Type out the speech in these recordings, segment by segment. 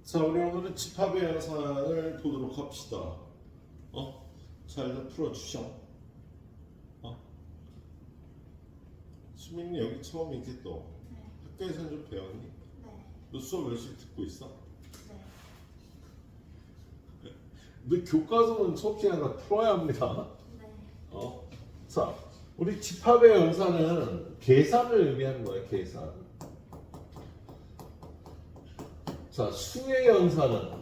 자, 우리 오늘은 집합의 연산을 보도록 합시다. 자, 일단 풀어주셔. 수민이 여기 처음 이렇게 또 네. 학교에서는 좀 배웠니? 네. 너 수업 열심히 듣고 있어? 네. 너 교과서는 수업 시간에 풀어야 합니다. 네. 자, 우리 집합의 연산은 계산을 의미하는 거예요. 계산. 자, 수의 연산은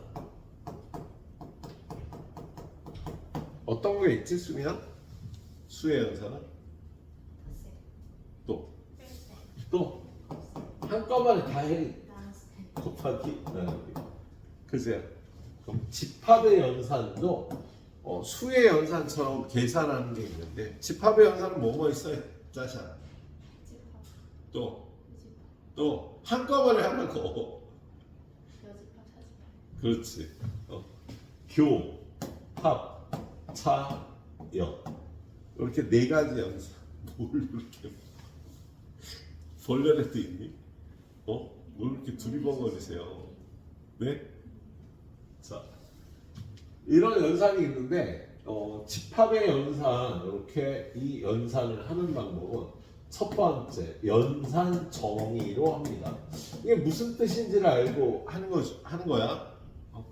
어떤 게 있지, 수미야? 수의 연산은 덧셈. 또 뺄셈. 한꺼번에 다 해. 나눗셈. 곱하기 나누기. 그죠? 그럼 집합의 연산도 수의 연산처럼 계산하는 게 있는데, 집합의 연산은 뭐뭐 있어요? 짜샤. 집합. 또 요집합. 한꺼번에 하는 거. 여집합. 사집합. 그렇지. 교, 합, 차, 여. 이렇게 네 가지 연산. 뭘 이렇게 벌레라도 있니? 뭘 이렇게 두리번거리세요? 네? 자, 이런 연산이 있는데 집합의 연산, 이렇게 이 연산을 하는 방법은 첫 번째 연산 정의로 합니다. 이게 무슨 뜻인지를 알고 하는 거야.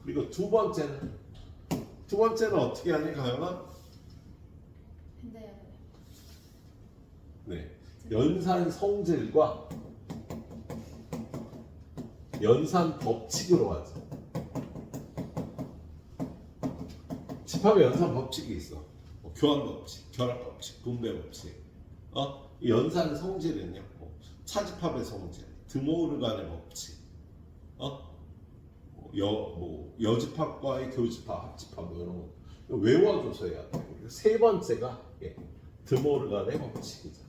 그리고 두 번째는 어떻게 하니, 가영아? 근데 네, 연산 성질과 연산 법칙으로 하죠. 집합의 연산 법칙이 있어. 교환 법칙, 결합 법칙, 분배 법칙. 이 연산 성질은요, 차집합의 성질, 드모르간의 법칙, 여집합과의 교집합, 합집합 이런 거 외워줘서 해야 돼요. 세 번째가 드모르간의 법칙이죠.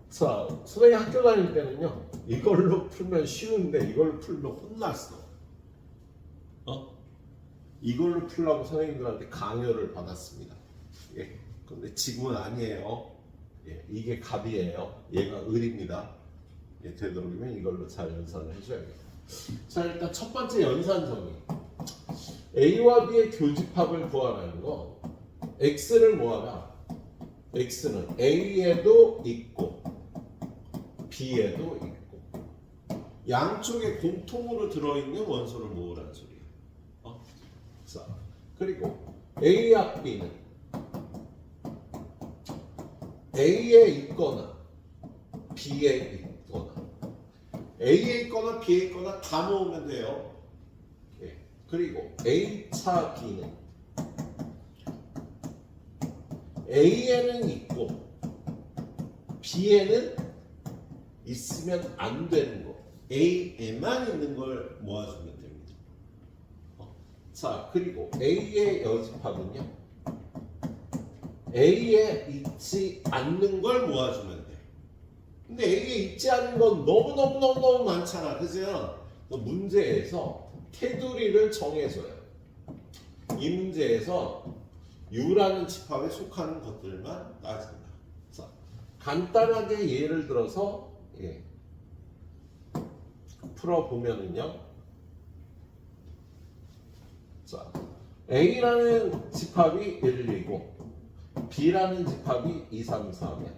자, 선생님 학교 다닐 때는요, 이걸로 풀면 쉬운데 이걸로 풀면 혼났어. 이걸로 풀라고 선생님들한테 강요를 받았습니다. 근데 지금은 아니에요. 이게 갑이에요. 얘가 을입니다. 되도록이면 이걸로 잘 연산을 해줘야겠다. 자, 일단 첫 번째 연산 정의. A와 B의 교집합을 구하라는 건 X를 모아라. X는 A에도 있고 B에도 있고 양쪽에 공통으로 들어있는 원소를 모으라는 소리예요. 자, 그리고 A와 B는 A에 있거나 B에 있거나 A에 있거나 B에 있거나 다 모으면 돼요. 그리고 A차 B는 A에는 있고 B에는 있으면 안 되는 거, A에만 있는 걸 모아주면 됩니다. 자, 그리고 A의 여집합은요, A에 있지 않는 걸 모아주면 돼. 근데 A에 있지 않은 건 너무 많잖아, 그죠? 문제에서 테두리를 정해줘요. 이 문제에서 U라는 집합에 속하는 것들만 따진다. 자, 간단하게 예를 들어서 풀어보면은요. 자, A라는 집합이 1, 2고 B라는 집합이 2, 3, 4면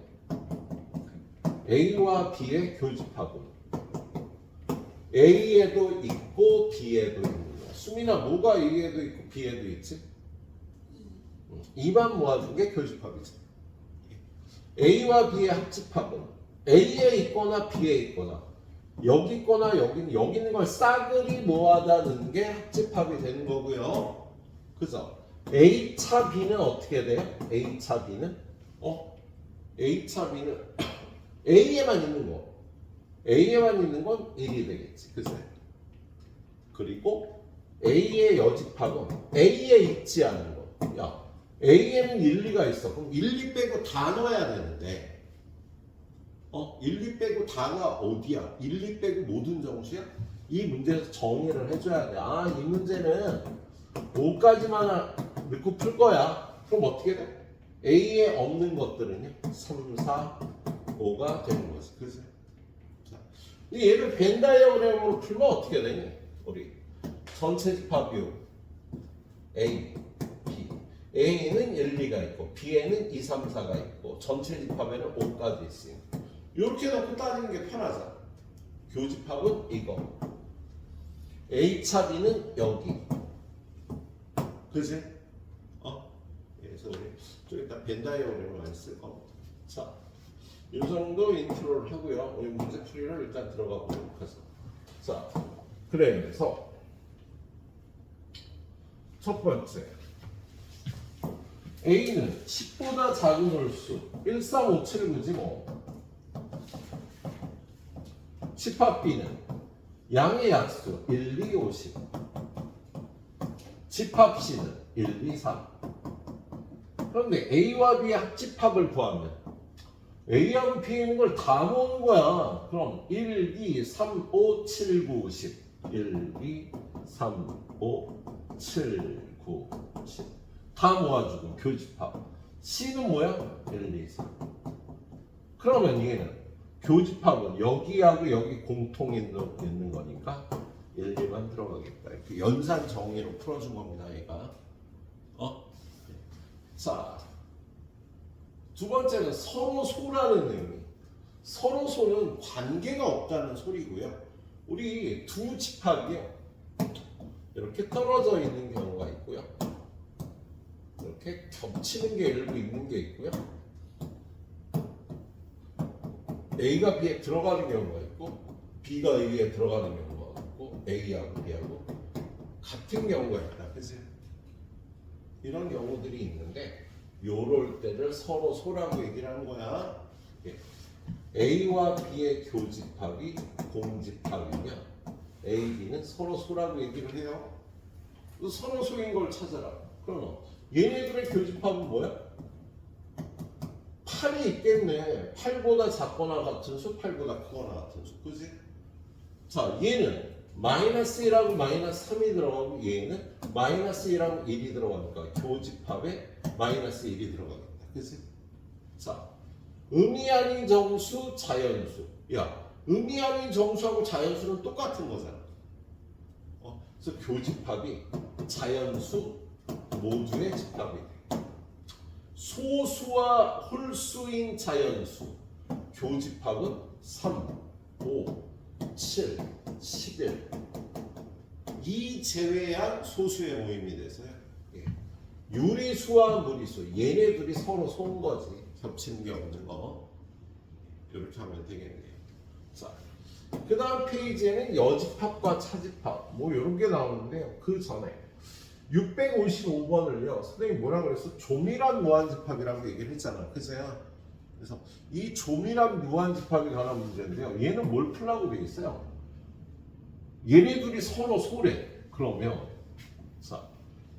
A와 B의 교집합은 A에도 있고 B에도 있는 거야. 수민아, 뭐가 A에도 있고 B에도 있지? 2만 모아준 게 교집합이지. A와 B의 합집합은 A에 있거나 B에 있거나 여기 있거나 여기 있는 걸 싸그리 모아다 넣은 게 합집합이 되는 거고요. 그죠? A차 B는 어떻게 돼요? A차 B는 A차 B는 A에만 있는 거, A에만 있는 건 1이 되겠지. 그죠? 그리고 A의 여집합은 A에 있지 않은 거. 야, A에는 1, 2가 있어. 그럼 1, 2 빼고 다 넣어야 되는데 1, 2 빼고 다가 어디야? 1, 2 빼고 모든 정수야? 이 문제에서 정의를 해줘야 돼. 이 문제는 5까지만 넣고 풀 거야. 그럼 어떻게 돼? A에 없는 것들은요, 3, 4, 5가 되는 거지. 그죠? 자, 얘를 벤 다이어그램으로 풀면 어떻게 되니? 우리 전체 집합이요. A, B. A는 1, 2가 있고 B에는 2, 3, 4가 있고 전체 집합에는 5까지 있으니 이렇게 놓고 따지는 게 편하잖아. 교집합은 이거. A 차 B는 여기. 그지? 그래서 우리 좀 이따 벤 다이어그램을 많이 쓸 겁니다. 자, 이 정도 인트로를 하고요. 우리 문제 풀이를 일단 들어가 보도록 해서. 자, 그래서 첫 번째 A는 10보다 작은 홀수 1, 3, 5, 7, 9지 뭐. 집합 B는 양의 약수 1, 2, 5, 10. 집합 C는 1, 2, 3. 그런데 A와 B의 합집합을 구하면 A하고 B에 있는 걸 다 모으는 거야. 그럼 1, 2, 3, 5, 7, 9, 10. 1, 2, 3, 5, 7, 9, 10. 다 모아주고 교집합. C는 뭐야? 1, 2, 3. 그러면 얘는 교집합은 여기하고 여기 공통 있는 거니까 1, 2만 들어가겠다. 이렇게 연산 정의로 풀어준 겁니다. 얘가. 자, 두 번째는 서로 소라는 의미. 서로 소는 관계가 없다는 소리고요. 우리 두 집합이요. 이렇게 떨어져 있는 경우가 있고요. 이렇게 겹치는 게 일부 있는 게 있고요. A가 B에 들어가는 경우가 있고 B가 A에 들어가는 경우가 있고 A하고 B하고 같은 경우가 있다. 그치? 이런 경우들이 있는데 요럴 때를 서로 소라고 얘기를 하는 거야. A와 B의 교집합이 공집합이면 A, B는 서로 소라고 얘기를 해요. 서로 소인 걸 찾아라. 그러면 얘네들의 교집합은 뭐야? 8이 있겠네. 8보다 작거나 같은 수, 8보다 크거나 같은 수. 그지? 자, 얘는 마이너스 1하고 마이너스 3이 들어가고 얘는 마이너스 1하고 1이 들어가니까 교집합에 마이너스 1이 들어가겠다. 그치? 자, 의미 아닌 정수, 자연수. 야, 의미 아닌 정수하고 자연수는 똑같은 거잖아. 그래서 교집합이 자연수 모두의 집합이 돼. 소수와 홀수인 자연수. 교집합은 3, 5, 7, 11. 이 제외한 소수의 모임이 돼서요. 유리수와 무리수. 얘네들이 서로 소인 거지. 겹치는 게 없는 거. 이렇게 하면 되겠네요. 자, 그 다음 페이지에는 여집합과 차집합. 뭐 이런 게 나오는데요. 그 전에 655번을요. 선생님이 뭐라 그랬어? 조밀한 무한집합이라고 얘기를 했잖아. 그죠? 그래서 이 조밀한 무한집합에 관한 문제인데요. 얘는 뭘 풀라고 되어 있어요? 얘네들이 서로 소래. 그러면 자,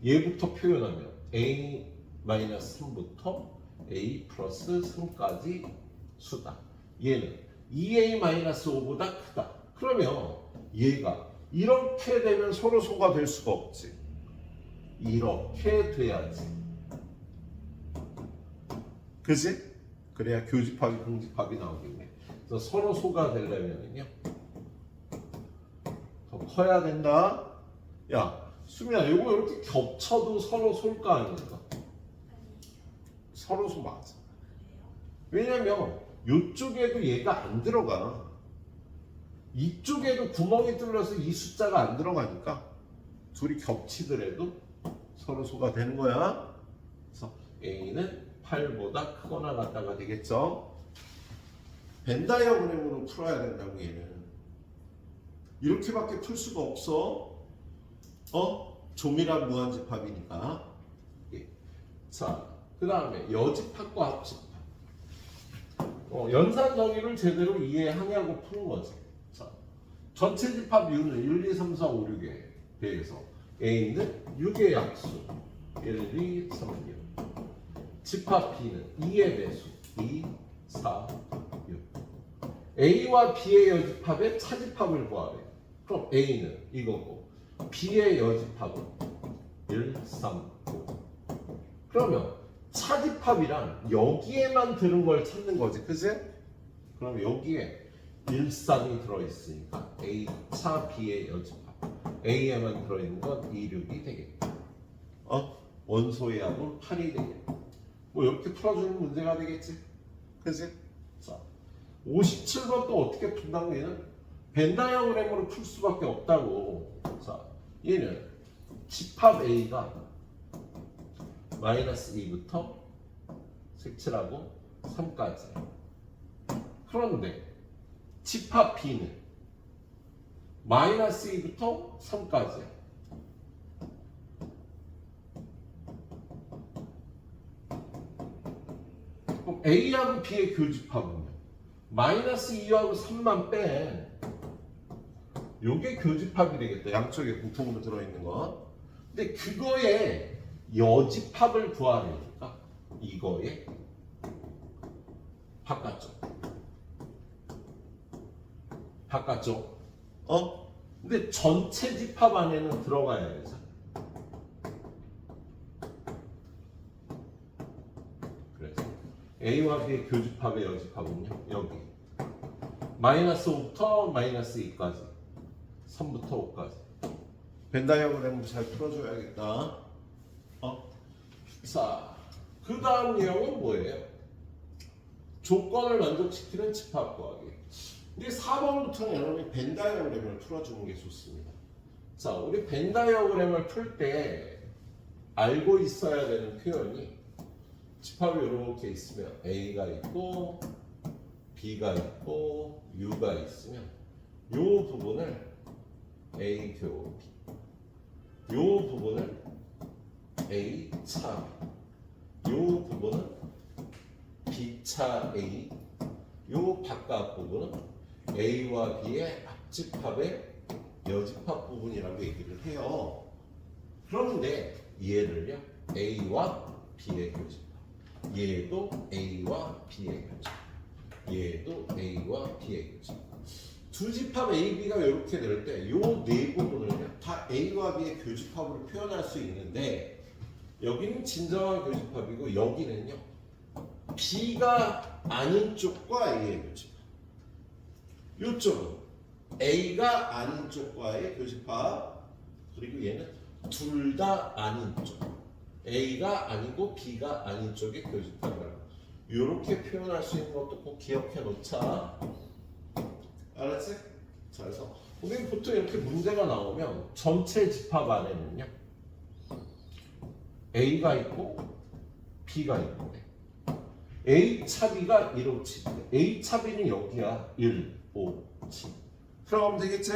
얘부터 표현하면 A-3부터 A 플러스 3까지 수다. 얘는 2A-5보다 크다. 그러면 얘가 이렇게 되면 서로 소가 될 수가 없지. 이렇게 돼야지. 그지? 그래야 교집합이 공집합이 나오겠네. 그래서 서로 소가 되려면요 더 커야 된다. 야, 수미야, 이거 이렇게 겹쳐도 서로 소일까 아닙니까? 서로 소 맞아. 왜냐면 이쪽에도 얘가 안 들어가. 이쪽에도 구멍이 뚫려서 이 숫자가 안 들어가니까 둘이 겹치더라도 서로 소가 되는 거야. 그래서 A는 8보다 크거나 같다가 되겠죠. 벤 다이어그램으로 풀어야 된다고 얘는. 이렇게밖에 풀 수가 없어. 조밀한 무한집합이니까. 예. 자, 그 다음에 여집합과 합집합. 연산 정의를 제대로 이해하냐고 푸는 거지. 자, 전체 집합 U는 1, 2, 3, 4, 5, 6에 대해서 A는 6의 약수 1, 2, 3, 6. 집합 B는 2의 배수 2, 4, 6. A와 B의 여집합의 차집합을 구하래. 그럼 A는 이거고 B의 여집합은 1, 3, 5. 그러면 차집합이란 여기에만 드는 걸 찾는 거지. 그치? 그럼 여기에 일산이 들어있으니까 A차 B의 여집합 A에만 들어있는 건 26이 되겠다. 원소의 합은 8이 되겠다. 뭐 이렇게 풀어주는 문제가 되겠지. 그치? 자, 57번 또 어떻게 푼다고 얘는? 벤 다이어그램으로 풀 수밖에 없다고. 자, 얘는 집합 A가 마이너스 2부터 색칠하고 3까지. 그런데 집합 B는 마이너스 2부터 3까지. 그럼 A하고 B의 교집합은요? 마이너스 2하고 3만 뺀 요게 교집합이 되겠다. 양쪽에 공통으로 들어있는 거. 근데 그거에 여집합을 구하려니까 이거에 바깥쪽. 근데 전체 집합 안에는 들어가야 되죠. 그래서 A와 B의 교집합의 여집합은요. 여기 마이너스 5부터 마이너스 2까지 3부터 5까지 벤 다이어그램을 잘 풀어줘야겠다. 자, 그 다음 내용은 뭐예요? 조건을 만족시키는 집합 구하기. 근데 4번부터는 여러분이 벤 다이어그램을 풀어주는 게 좋습니다. 자, 우리 벤 다이어그램을 풀 때 알고 있어야 되는 표현이 집합이 이렇게 있으면 A가 있고 B가 있고 U가 있으면 이 부분을 A 교 B, 이 부분을 A 차 B, 이 부분은 B 차 A, 이 바깥 부분은 A와 B의 합집합의 여집합 부분이라고 얘기를 해요. 그런데 얘를요 A와 B의 교집합, 얘도 A와 B의 교집합, 얘도 A와 B의 교집합. 두 집합 A, B가 이렇게 될 때 이 네 부분을요 다 A와 B의 교집합으로 표현할 수 있는데 여기는 진정한 교집합이고 여기는요 B가 아닌 쪽과 A의 교집합, 이쪽은 A가 아닌 쪽과의 교집합, 그리고 얘는 둘 다 아닌 쪽, A가 아니고 B가 아닌 쪽의 교집합이라고 이렇게 표현할 수 있는 것도 꼭 기억해 놓자. 알았지? 자, 그래서 우리 보통 이렇게 문제가 나오면 전체 집합 안에는요 A가 있고 B가 있는데 A 차 B가 1, 5, 7. A 차 B는 여기야. 1, 5, 7. 들어가면 되겠지?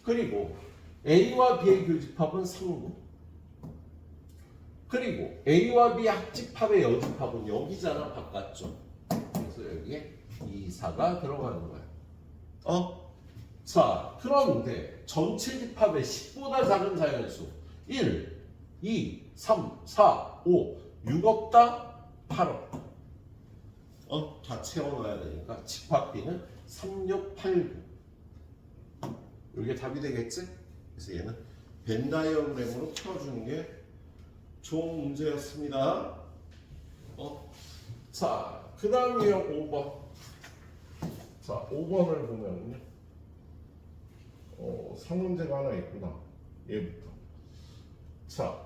그리고 A와 B의 교집합은 3구. 그리고 A와 B 합집합의 여집합은 여기잖아, 바깥쪽. 그래서 여기에 2, 4가 들어가는 거야. 자, 그런데 전체 집합의 10보다 작은 자연수 1, 2, 3, 4, 5, 6 없다, 8 없다. 다 채워넣어야 되니까 집합 B는 3, 6, 8, 9. 이게 답이 되겠지? 그래서 얘는 벤 다이어그램으로 풀어주는 게 좋은 문제였습니다. 자, 그 다음 유형 5번. 자, 5번을 보면요. 상문제가 하나 있구나. 얘부터. 자,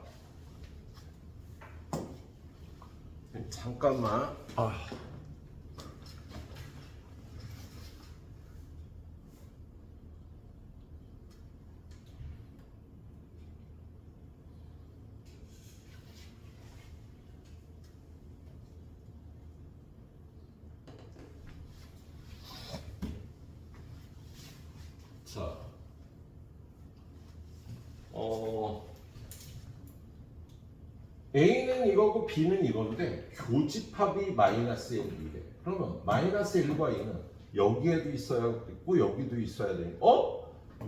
잠깐만. 자, A는 이거고 B는 이건데 교집합이 마이너스 1이래. 그러면 마이너스 1과 2는 여기에도 있어야 있고 여기도 있어야 돼.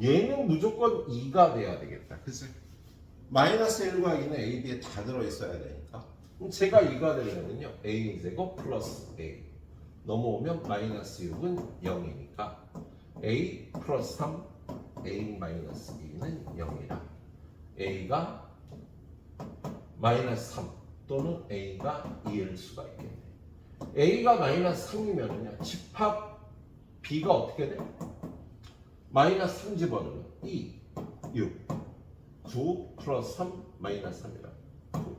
얘는 무조건 2가 돼야 되겠다. 그치? 마이너스 1과 2는 A, B에 다 들어있어야 되니까. 그럼 제가 2가 되려면요 A제곱 플러스 A 넘어오면 마이너스 6은 0이니까 A 플러스 3 A 마이너스 2는 0이라 A가 마이너스 3 또는 A가 2일 수가 있겠네. A가 마이너스 3이면요 집합 B가 어떻게 돼? 마이너스 3 집어넣으면 2, 6, 9 플러스 3 마이너스 3이라 9.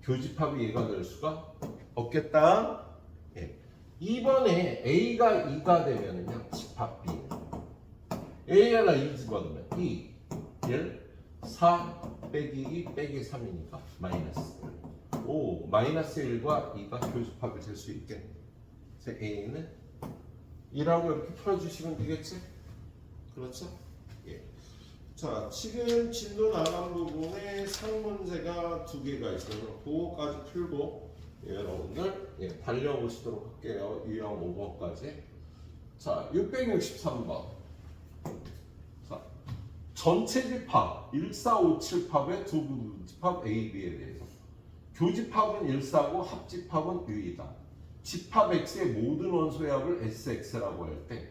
교집합이 얘가 될 수가 없겠다. 예. 이번에 A가 2가 되면은요 집합 B는 A가 2 집어넣으면 2, 1, 4 빼기 2 빼기 3이니까 마이너스 1. 오, 마이너스 1과 2가 교집합이 될 수 있겠네. 그래서 A는 2라고 이렇게 풀어주시면 되겠지? 그렇죠? 예. 자, 지금 진도 나간 부분에 상문제가 2개가 있어서 그거까지 풀고 여러분들 달려보시도록 할게요. 유형 5번까지. 자, 663번. 자, 전체 집합 1457팝의 두 부분 집합 A, B에 대해서 교집합은 1사고 합집합은 U이다. 집합 X의 모든 원소의 합을 SX라고 할 때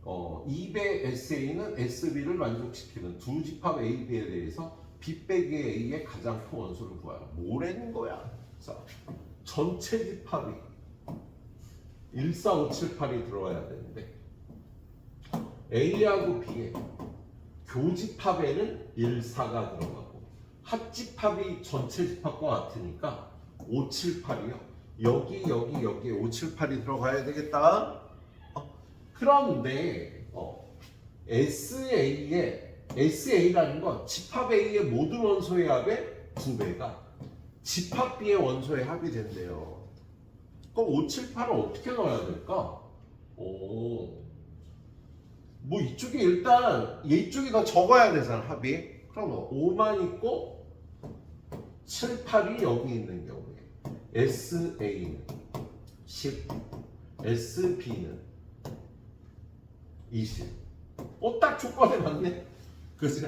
2배 SA는 SB를 만족시키는 두 집합 A, B에 대해서 B 빼기 A의 가장 큰 원소를 구하라. 뭐라는 거야? 자, 전체 집합이 14578이 들어와야 되는데 A하고 B의 교집합에는 14가 들어가고 합집합이 전체 집합과 같으니까 578이요. 여기에 578이 들어가야 되겠다. 그런데 SA라는 건 집합 A의 모든 원소의 합의 2배가 집합 B의 원소의 합이 된대요. 그럼 578을 어떻게 넣어야 될까? 뭐 이쪽에 일단 이쪽이 더 적어야 되잖아 합이. 그럼 5만 있고 7, 8이 여기 있는 경우에 SA는 10, SB는 20. 딱 조건에 맞네. 그치?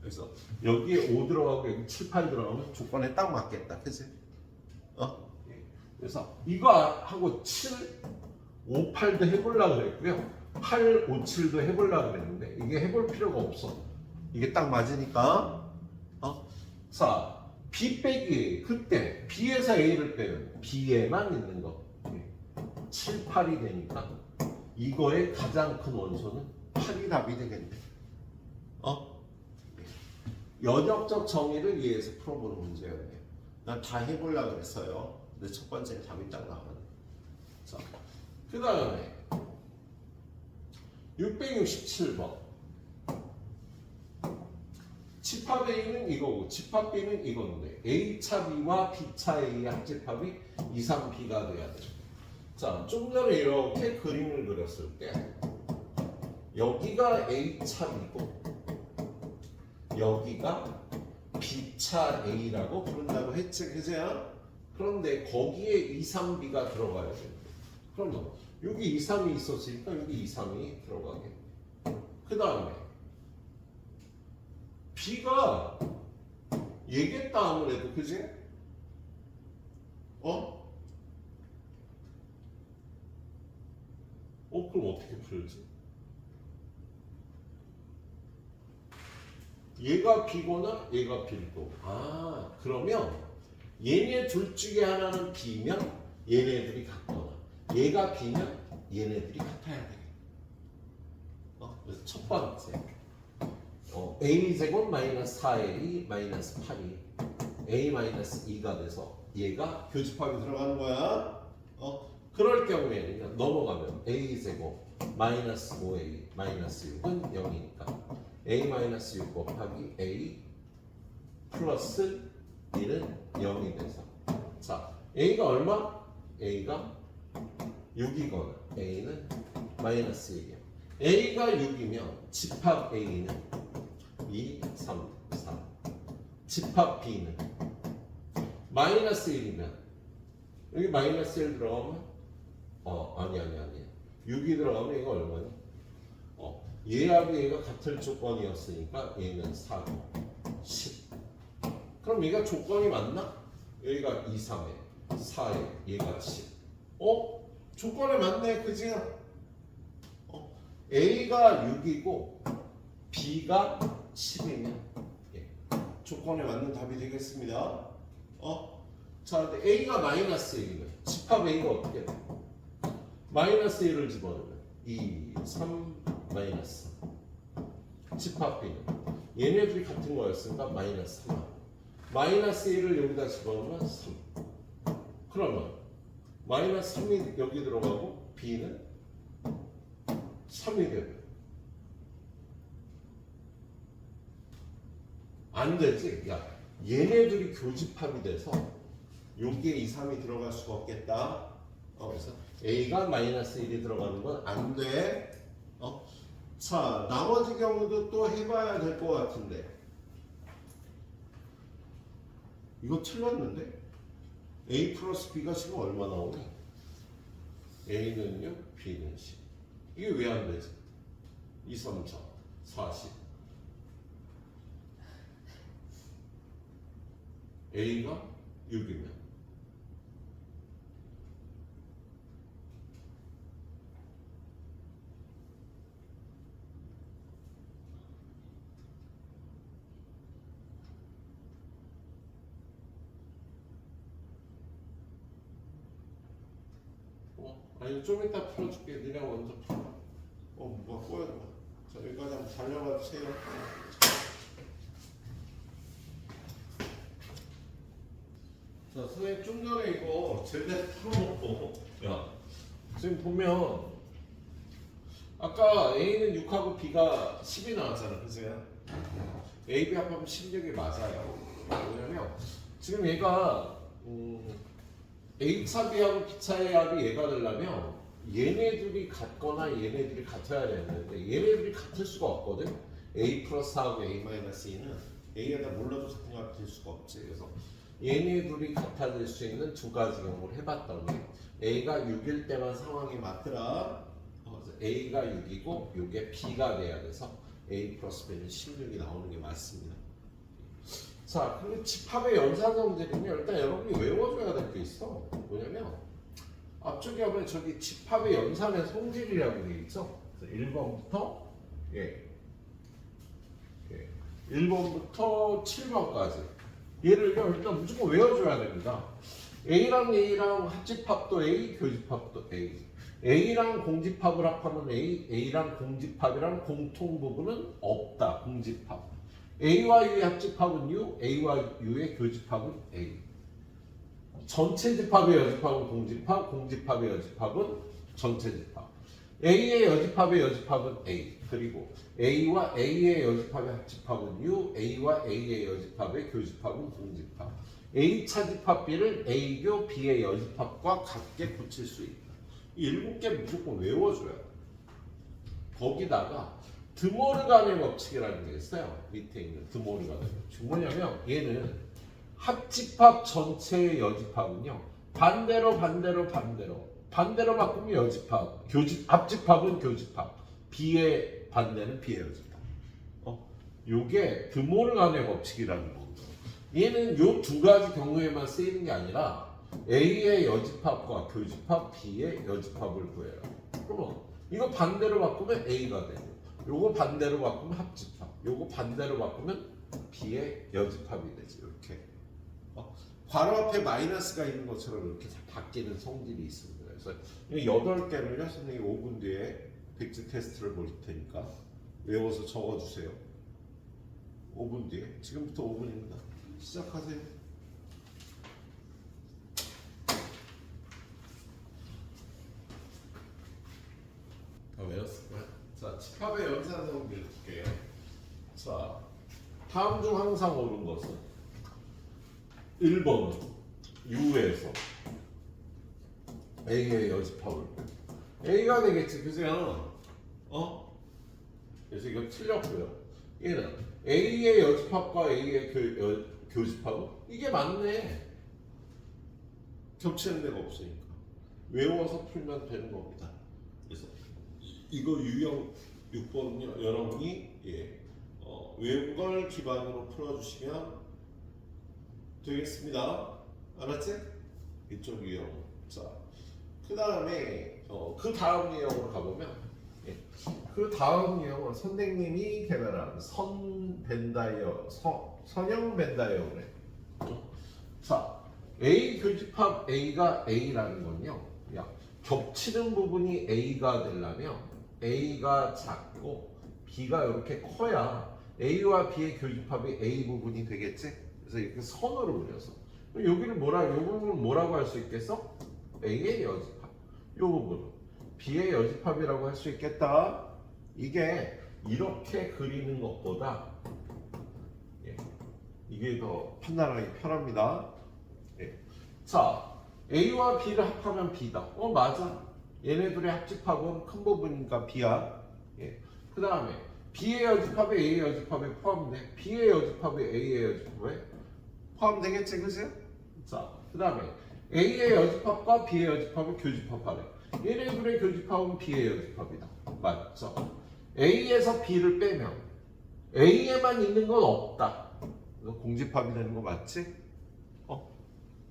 그래서 여기에 5 들어가고 여기 7, 8 들어가면 조건에 딱 맞겠다. 그치? 그래서 이거 하고 7, 5, 8도 해보려고 그랬고요. 8, 5, 7도 해보려고 그랬는데 이게 해볼 필요가 없어. 이게 딱 맞으니까. 자, B 빼기 그때 B에서 A를 빼면 B에만 있는 거 7, 8이 되니까 이거의 가장 큰 원소는 8이 답이 되겠네. 연역적 정의를 이해해서 풀어보는 문제였네요. 난 다 해보려고 그랬어요. 근데 첫 번째 답이 딱 나왔네. 자, 그 다음에 667번. 집합 A는 이거고 집합 B는 이건데 A차 B와 B차 A의 합집합이 2, 3B가 돼야 돼요. 자, 좀 전에 이렇게 그림을 그렸을 때 여기가 A차 B고 여기가 B차 A라고 부른다고 했지, 그제야? 그런데 거기에 2, 3B가 들어가야 돼요. 그러면 여기 2, 3이 있었으니까 여기 2, 3이 들어가게. 그 다음에 B가 얘겠다 아무래도, 그지? 그럼 어떻게 풀지? 얘가 B거나 얘가 B고. 그러면 얘네 둘 중에 하나는 B면 얘네들이 같거나 얘가 B면 얘네들이 같아야 돼. 그래서 첫 번째 A제곱 마이너스 4A 마이너스 8이 A 마이너스 2가 돼서 얘가 교집합이 들어가는 거야. 그럴 경우에는 넘어가면 A제곱 마이너스 5A 마이너스 6은 0이니까 A 마이너스 6 곱하기 A 플러스 1은 0이 돼서 자, A가 얼마? A가 6이거나 A는 마이너스 1이야. A가 6이면 집합 A는 2, 3, 4 집합 B는 마이너스 1이면 여기 마이너스 1 들어가면 아니야 6이 들어가면 이거 얼마니? 얘하고 얘가 같을 조건이었으니까 얘는 4고 10. 그럼 얘가 조건이 맞나? 여기가 2, 3에 4에 얘가 10. 조건에 맞네, 그지? A가 6이고 B가 10이면 조건에 맞는 답이 되겠습니다. 자, 근데 A가 마이너스 1이면 집합 A가 어떻게 돼? 마이너스 1을 집어넣으면 2, 3, 마이너스 집합 B는 얘네들이 같은 거였으니까 마이너스 3. 마이너스 1을 여기다 집어넣으면 3. 그러면 마이너스 3이 여기 들어가고 B는 3이 되고 안 되지? 야, 얘네들이 교집합이 돼서 여기에 2, 3이 들어갈 수가 없겠다. 그래서 A가 마이너스 1이 들어가는 건 안 돼. 자, 나머지 경우도 또 해봐야 될 것 같은데. 이거 틀렸는데? A 플러스 B가 지금 얼마 나오니? A는 6, B는 10. 이게 왜 안 되지? 2, 3, 4, 40. A가 6이면 아니 좀 이따 풀어줄게. 니네 먼저 풀어. 뭐가 꼬였나? 자, 여기까지 한번 달려가 주세요. 자, 선생님 좀 전에 이거 제대로 풀어놓고 야, 지금 보면 아까 A는 6하고 B가 10이 나왔잖아. 그죠? A, B 합하면 16이 맞아요. 왜냐면 지금 얘가 A차 B하고 B차 A합이 얘가 되려면 얘네들이 같거나 얘네들이 같아야 되는데 얘네들이 같을 수가 없거든. A 플러스하고 A 마이너스 2는 A가 몰라도 같은 거 같을 수가 없지. 그래서 얘네들이 같아질 수 있는 두 가지 경우를 해봤더니 A가 6일 때만 상황이 맞더라. 그래서 A가 6이고 이게 B가 돼야 돼서 A 플러스 B는 16이 나오는 게 맞습니다. 자, 그리고 집합의 연산성질이면 일단 여러분이 외워줘야 될 게 있어. 뭐냐면 앞쪽에 보면 저기 집합의 연산의 성질이라고 되어 있죠. 1번부터 1번부터 7번까지 얘를 일단 무조건 외워줘야 됩니다. A랑 A랑 합집합도 A, 교집합도 A. A랑 공집합을 합하면 A, A랑 공집합이랑 공통 부분은 없다. 공집합. A와 U의 합집합은 U, A와 U의 교집합은 A. 전체 집합의 여집합은 공집합, 공집합의 여집합은 전체 집합. A의 여집합의 여집합은 A. 그리고 A와 A의 여집합의 합집합은 U, A와 A의 여집합의 교집합은 공집합. A차 집합 B를 A교 B의 여집합과 같게 붙일 수 있다. 이 7개 무조건 외워줘야 돼. 거기다가 드모르간의 법칙이라는 게 있어요. 밑에 있는 드모르간의 법칙. 뭐냐면 얘는 합집합 전체의 여집합은요. 반대로 바꾸면 여집합. 합집합은 교집합. B의 반대는 B의 여집합. 요게 드모르간의 법칙이라는 거고. 얘는 요 두 가지 경우에만 쓰이는 게 아니라 A의 여집합과 교집합, B의 여집합을 구해요. 그러면 이거 반대로 바꾸면 A가 되고 요거 반대로 바꾸면 합집합, 요거 반대로 바꾸면 B의 여집합이 되지. 이렇게 괄호 앞에 마이너스가 있는 것처럼 이렇게 바뀌는 성질이 있습니다. 그래서 이 8개를요 선생님이 5분 뒤에 백지 테스트를 볼 테니까 외워서 적어주세요. 5분 뒤에. 지금부터 5분입니다. 시작하세요. 다 외웠을까요? 자, 집합의 연산성질 볼게요. 자, 다음 중 항상 옳은 것은 1번은 U에서 A의 여집합을 A가 되겠지, 그죠? 그래서 이거 틀렸고요. 얘는 A의 여집합과 A의 교집합은 이게 맞네. 겹치는 데가 없으니까 외워서 풀면 되는 겁니다. 그래서 이거 유형 6번은요 여러분이 외운 걸 기반으로 풀어주시면 되겠습니다. 알았지? 이쪽 유형. 자, 그 다음에 그 다음 유형으로 가보면 그 다음 유형은 선생님이 개발한 선형 벤다이어그램. 자, A 교집합 A가 A라는 건요. 야, 겹치는 부분이 A가 되려면 A가 작고 B가 이렇게 커야 A와 B의 교집합이 A 부분이 되겠지? 그래서 이렇게 선으로 그려서 여기를 요 부분을 뭐라고 할 수 있겠어? A의 여집합. 요 부분은 B의 여집합이라고 할 수 있겠다. 이게 이렇게 그리는 것보다 이게 더 판단하기 편합니다. 자, A와 B를 합하면 B다. 맞아. 얘네들의 합집합은 큰 부분이니까 B야. 그 다음에 B의 여집합이 A의 여집합에 포함돼. B의 여집합이 A의 여집합에 포함되겠지, 그지? 자, 그 다음에 A의 여집합과 B의 여집합을 교집합하래. 얘네들의 교집합은 B의 여집합이다. 맞죠? A에서 B를 빼면 A에만 있는 건 없다. 그래서 공집합이 되는 거 맞지?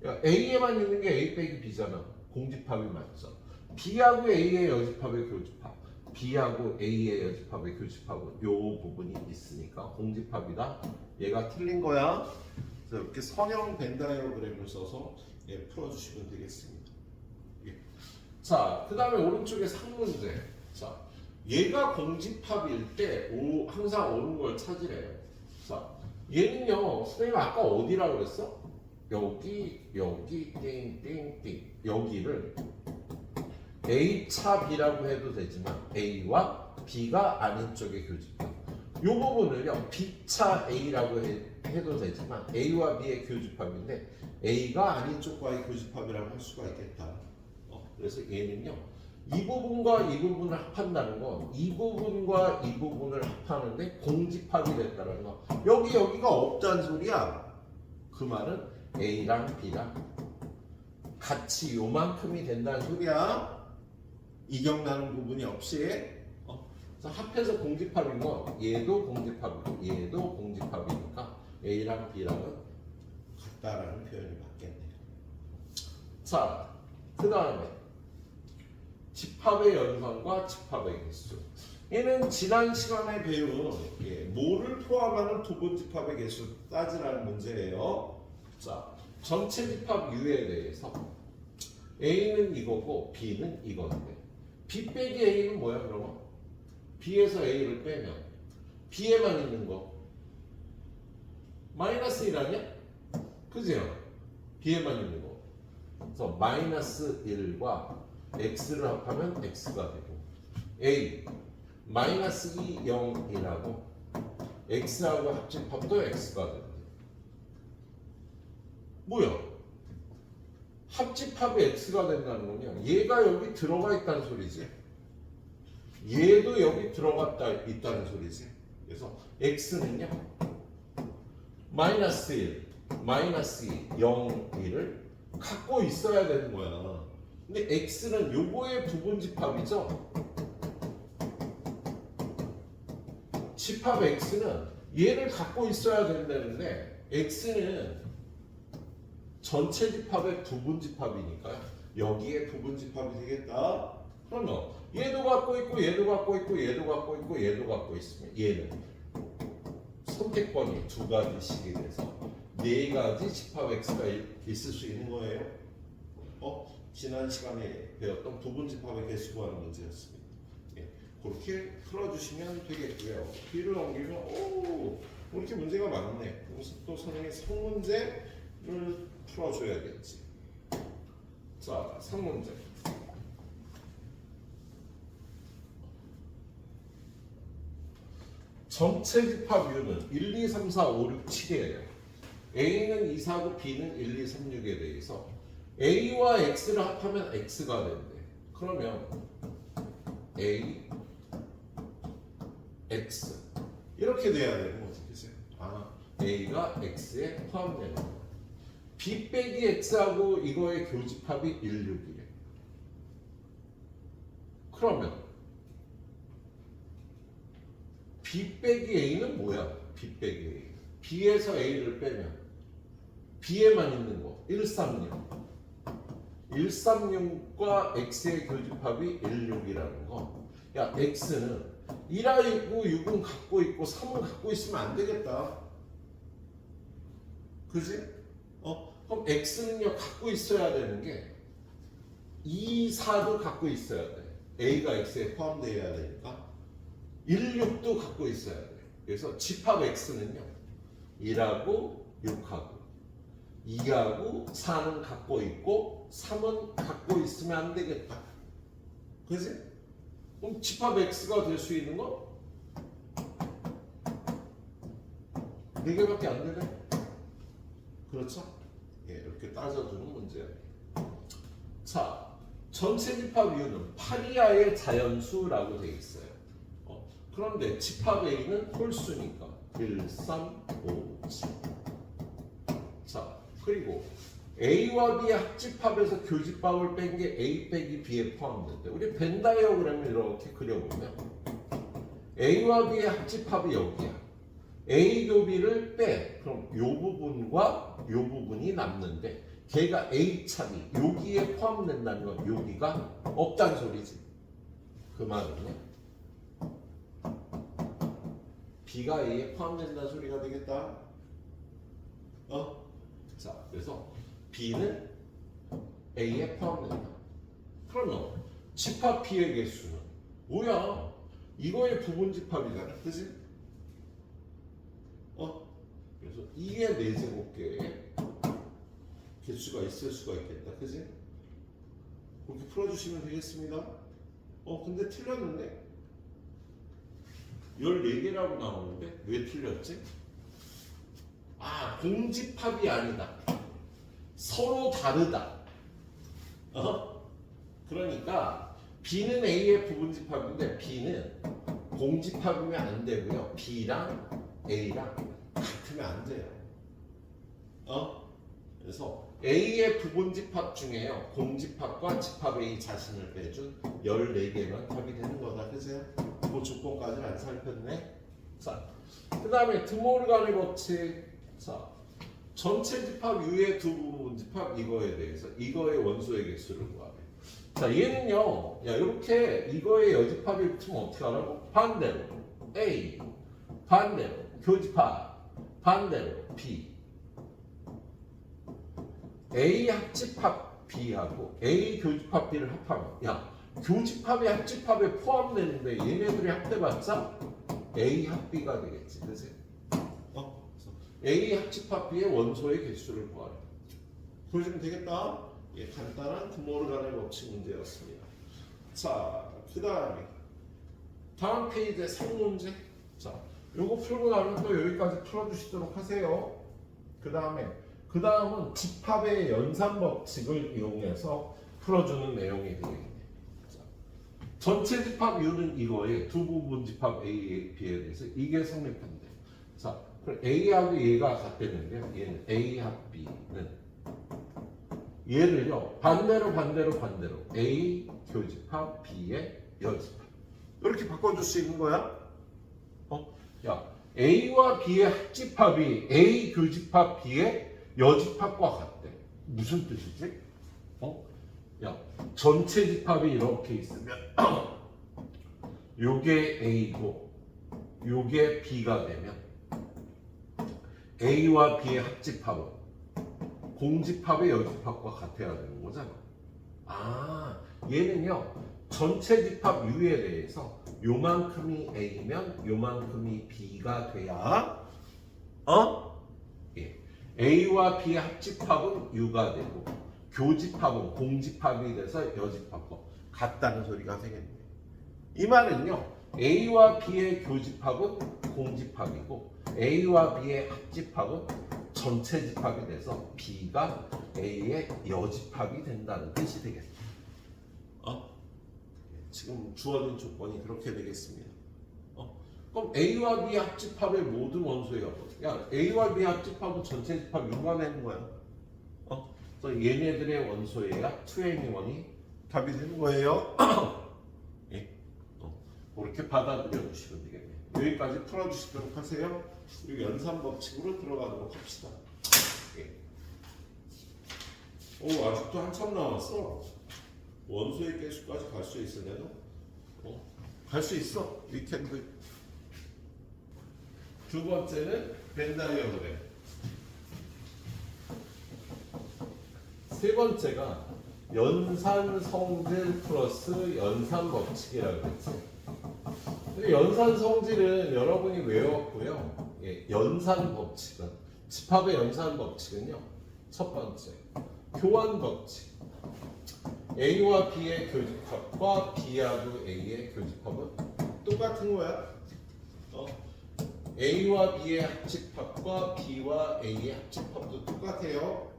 야, A에만 있는 게 A 빼기 B잖아. 공집합이 맞죠? B하고 A의 여집합의 교집합, B하고 A의 여집합의 교집합은 요 부분이 있으니까 공집합이다. 얘가 틀린 거야. 그래서 이렇게 선형 벤 다이어그램을 써서 풀어주시면 되겠습니다. 자, 그 다음에 오른쪽에 상문제. 자, 얘가 공집합일 때 항상 옳은 걸 찾으래요. 자, 얘는요, 선생님 아까 어디라고 그랬어? 여기, 띵, 여기를 A 차 B라고 해도 되지만 A와 B가 아닌 쪽의 교집합. 이 부분을요, B차 A라고 해도 되지만 A와 B의 교집합인데 A가 아닌 쪽과의 교집합이라고 할 수가 있겠다. 그래서 얘는요, 이 부분과 이 부분을 합한다는 건 이 부분과 이 부분을 합하는데 공집합이 됐다는 거. 여기가 없다는 소리야. 그 말은 A랑 B랑 같이 요만큼이 된다는 소리야. 이격나는 부분이 없이. 그래서 합해서 공집합인 건 얘도 공집합이고 얘도 공집합이니까 A랑 B랑은 같다라는 표현이 맞겠네요. 자, 그 다음에 집합의 연산과 집합의 개수. 얘는 지난 시간에 배운 뭐를 포함하는 부분집합의 개수 따지라는 문제예요. 자, 전체 집합 U에 대해서 A는 이거고 B는 이건데 B 빼기 A는 뭐야 그러면? B에서 A를 빼면 B에만 있는 거 마이너스 1 아니야? 그죠? B에만 있는 거. 그래서 마이너스 1과 X를 합하면 X가 되고 A 마이너스 2, 0이라고 X하고 합집합도 X가 된대. 뭐야? 합집합이 X가 된다는 거냐? 얘가 여기 들어가 있다는 소리지. 얘도 여기 있다는 소리지. 그래서 X는요 마이너스 1, 마이너스 2, 0, 1을 갖고 있어야 되는 거야. 근데 X는 요거의 부분집합이죠. 집합 X는 얘를 갖고 있어야 된다는데 X는 전체 집합의 부분집합이니까 여기에 부분집합이 되겠다. 그러면 얘도 갖고 있고 얘도 갖고 있고 얘도 갖고 있고 얘도 갖고 있으면 얘는 선택권이 두 가지씩이 돼서 네 가지 집합 X가 있을 수 있는 거예요. 지난 시간에 배웠던 부분집합의 개수 구하는 문제였습니다. 그렇게 풀어주시면 되겠고요. 뒤로 넘기면 이렇게 문제가 많네. 그래서 또 선생님이 성문제를 풀어줘야겠지. 자, 성문제. 전체 집합 U는 1, 2, 3, 4, 5, 6, 7이에요. A는 2, 4, 9, B는 1, 2, 3, 6에 대해서 A와 X를 합하면 X가 된대. 그러면 A, X 이렇게 돼야 되는 거지, 그치? A가 X에 포함되는 거야. B 빼기 X하고 이거의 교집합이 1, 6이래. 그러면 B 빼기 A는 뭐야? B 빼기 A. B에서 A를 빼면 B에만 있는 거 136. 136과 X의 교집합이 1, 6이라는 거. 야, X는 1하 있고 6은 갖고 있고 3은 갖고 있으면 안 되겠다. 그지? 그럼 X는요 갖고 있어야 되는 게 2, 4도 갖고 있어야 돼. A가 X에 포함되어야 되니까 1, 6도 갖고 있어야 돼. 그래서 집합 X는요 1하고 6하고 2하고 4는 갖고 있고 3은 갖고 있으면 안 되겠다. 그지? 그럼 집합 X가 될 수 있는 거 4개밖에 안 되네. 그렇죠? 예, 이렇게 따져주는 문제예요. 자, 전체 집합 U는 8 이하의 자연수라고 되어 있어요. 그런데 집합 A는 홀수니까 1, 3, 5, 7. 자, 그리고 A와 B의 합집합에서 교집합을 뺀 게 A 빼기 B에 포함된대. 우리 벤 다이어그램을 이렇게 그려보면 A와 B의 합집합이 여기야. A 교 B를 빼. 그럼 요 부분과 요 부분이 남는데 걔가 A 찹이 여기에 포함된다는 건 여기가 없다는 소리지. 그 말은요. B가 A에 포함된다는 소리가 되겠다. 자, 그래서 B는 A에 포함된다. 그러면 집합 B의 개수는 뭐야? 이거의 부분 집합이잖아, 그지? 그래서 2의 4제곱개의 개수가 있을 수가 있겠다, 그지? 그렇게 풀어주시면 되겠습니다. 근데 틀렸는데? 14개라고 나오는데 왜 틀렸지? 아, 공집합이 아니다. 서로 다르다. 그러니까 B는 A의 부분집합인데 B는 공집합이면 안 되고요. B랑 A랑 같으면 안 돼요. 그래서 A의 부분집합 중에요. 공집합과 집합 A 자신을 빼준 14개만 답이 되는 거다. 그죠? 그 조건까지는 안 살폈네. 자, 그 다음에 드모르간의 법칙. 자, 전체 집합 U의 두 부분 집합 이거에 대해서 이거의 원소의 개수를 구하래. 자, 얘는요. 야, 이렇게 이거의 여집합이 붙으면 어떻게 하라고? 반대로 A, 반대로 교집합, 반대로 B. A 합집합 B하고 A 교집합 B를 합하면 야, 교집합이 합집합에 포함되는데 얘네들이 합해봤자 A 합 B가 되겠지, 그치? A 합집합 B의 원소의 개수를 구하래. 보여주면 되겠다. 예, 간단한 드모르간의 법칙 문제였습니다. 자, 그 다음에 다음 페이지의 상문제. 자, 요거 풀고 나면 또 여기까지 풀어주시도록 하세요. 그 다음은 집합의 연산 법칙을 이용해서 풀어주는 내용이 되겠네. 자, 전체 집합 U는 이거에 두 부분 집합 A, B에 대해서 이게 성립한대. 자, 그럼 A하고 얘가 같다는데 얘는 A 합 B는 얘를요 반대로 A 교집합 B의 여집합 이렇게 바꿔줄 수 있는 거야. 야, A와 B의 합집합이 A 교집합 B의 여집합과 같대. 무슨 뜻이지? 야, 전체 집합이 이렇게 있으면 요게 A고 요게 B가 되면 A와 B의 합집합은 공집합의 여집합과 같아야 되는 거잖아. 아, 얘는요 전체 집합 U에 대해서 요만큼이 A면 요만큼이 B가 돼야 예. A와 B의 합집합은 U가 되고 교집합은 공집합이 돼서 여집합과 같다는 소리가 되겠네. 이 말은요 A와 B의 교집합은 공집합이고 A와 B의 합집합은 전체 집합이 돼서 B가 A의 여집합이 된다는 뜻이 되겠다. 지금 주어진 조건이 그렇게 되겠습니다. 그럼 A와 B 합집합의 모든 원소의 합. 야, A와 B 합집합은 전체 집합 U가 되는 거야. 그래서 얘네들의 원소에야 2NE1이 답이 되는 거예요. 예. 그렇게 받아들여 주시면 되겠네요. 여기까지 풀어주시도록 하세요. 그리고 연산 법칙으로 들어가도록 합시다. 예. 오, 아직도 한참 남았어. 원소의 개수까지 갈 수 있으려나? 갈 수 있어. 위켄드. 두 번째는 벤 다이어그램. 세 번째가 연산 성질 플러스 연산 법칙이라고 그랬지. 근데 연산 성질은 여러분이 외웠고요. 예, 연산 법칙은 집합의 연산 법칙은요. 첫 번째 교환 법칙. A와 B의 교집합과 B하고 A의 교집합은 똑같은 거야. A와 B의 합집합과 B와 A의 합집합도 똑같아요.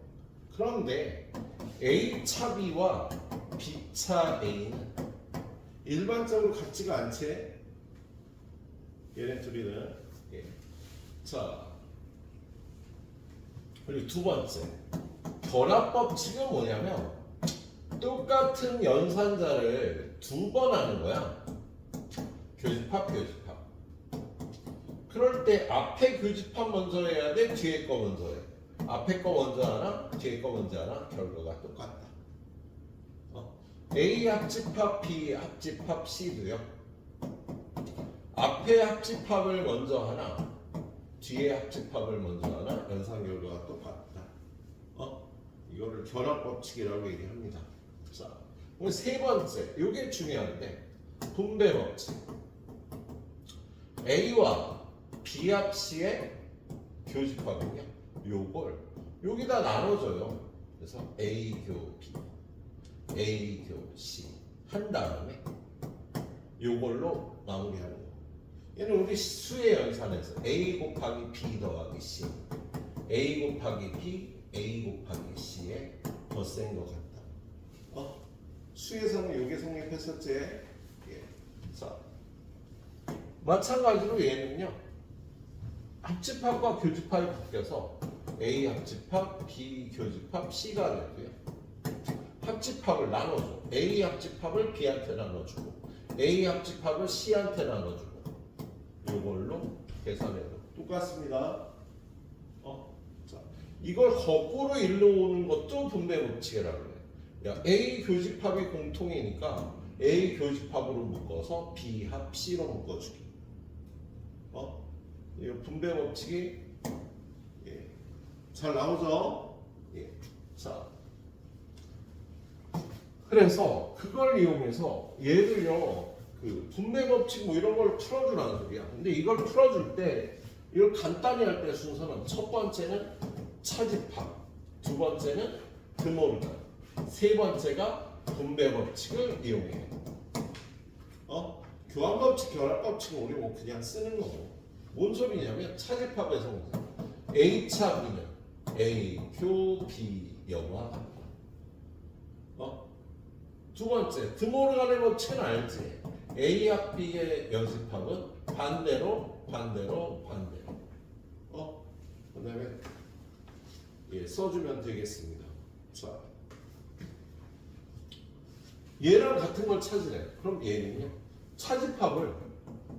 그런데 A차 B와 B차 A는 일반적으로 같지가 않지. 얘네 둘이는. 예. 자, 그리고 두 번째 결합 법칙은 뭐냐면 똑같은 연산자를 두 번 하는 거야. 교집합, 교집합. 그럴 때 앞에 교집합 먼저 해야 돼? 뒤에 거 먼저 해? 앞에 거 먼저 하나? 뒤에 거 먼저 하나? 결과가 똑같다. A 합집합, B 합집합, C도요. 앞에 합집합을 먼저 하나? 뒤에 합집합을 먼저 하나? 연산 결과가 똑같다. 이거를 결합 법칙이라고 얘기합니다. 자, 오늘 세 번째, 이게 중요한데 분배 법칙. A와 B 합 C의 교집합은요. 요걸 여기다 나눠줘요. 그래서 A 교 B, A 교 C 한 다음에 요걸로 마무리하는 거. 얘는 우리 수의 연산에서 A 곱하기 B 더하기 C, A 곱하기 B, A 곱하기 C에 더 센 것 같다. 수에서는 요게 성립했었지. 예. 자, 마찬가지로 얘는요. 합집합과 교집합이 바뀌어서 A 합집합, B 교집합, C가 되고요. 합집합을 나눠줘. A 합집합을 B한테 나눠주고 A 합집합을 C한테 나눠주고 이걸로 계산해도 똑같습니다. 자, 이걸 거꾸로 일러오는 것도 분배 법칙이라고 해요. 야, A 교집합이 공통이니까 A 교집합으로 묶어서 B 합 C로 묶어주기. 이 분배 법칙이 예, 잘 나오죠? 예. 자, 그래서 그걸 이용해서 얘를요, 그 분배 법칙 뭐 이런 걸 풀어주라는 소리야. 근데 이걸 풀어줄 때 이걸 간단히 할 때 순서는 첫 번째는 차집합, 두 번째는 드모르간, 세 번째가 분배 법칙을 이용해. 교환 법칙, 결합 법칙은 우리 뭐 그냥 쓰는 거고. 뭔 소리냐면 차집합의 성질. A차 B는 A 교 B 여와 같다. 두 번째 드모르간의 법칙은 알지. A 합 B의 여집합은 반대로 반대로 반대로. 그 다음에 예, 써주면 되겠습니다. 자, 얘랑 같은 걸 찾으래. 그럼 얘는요 차집합을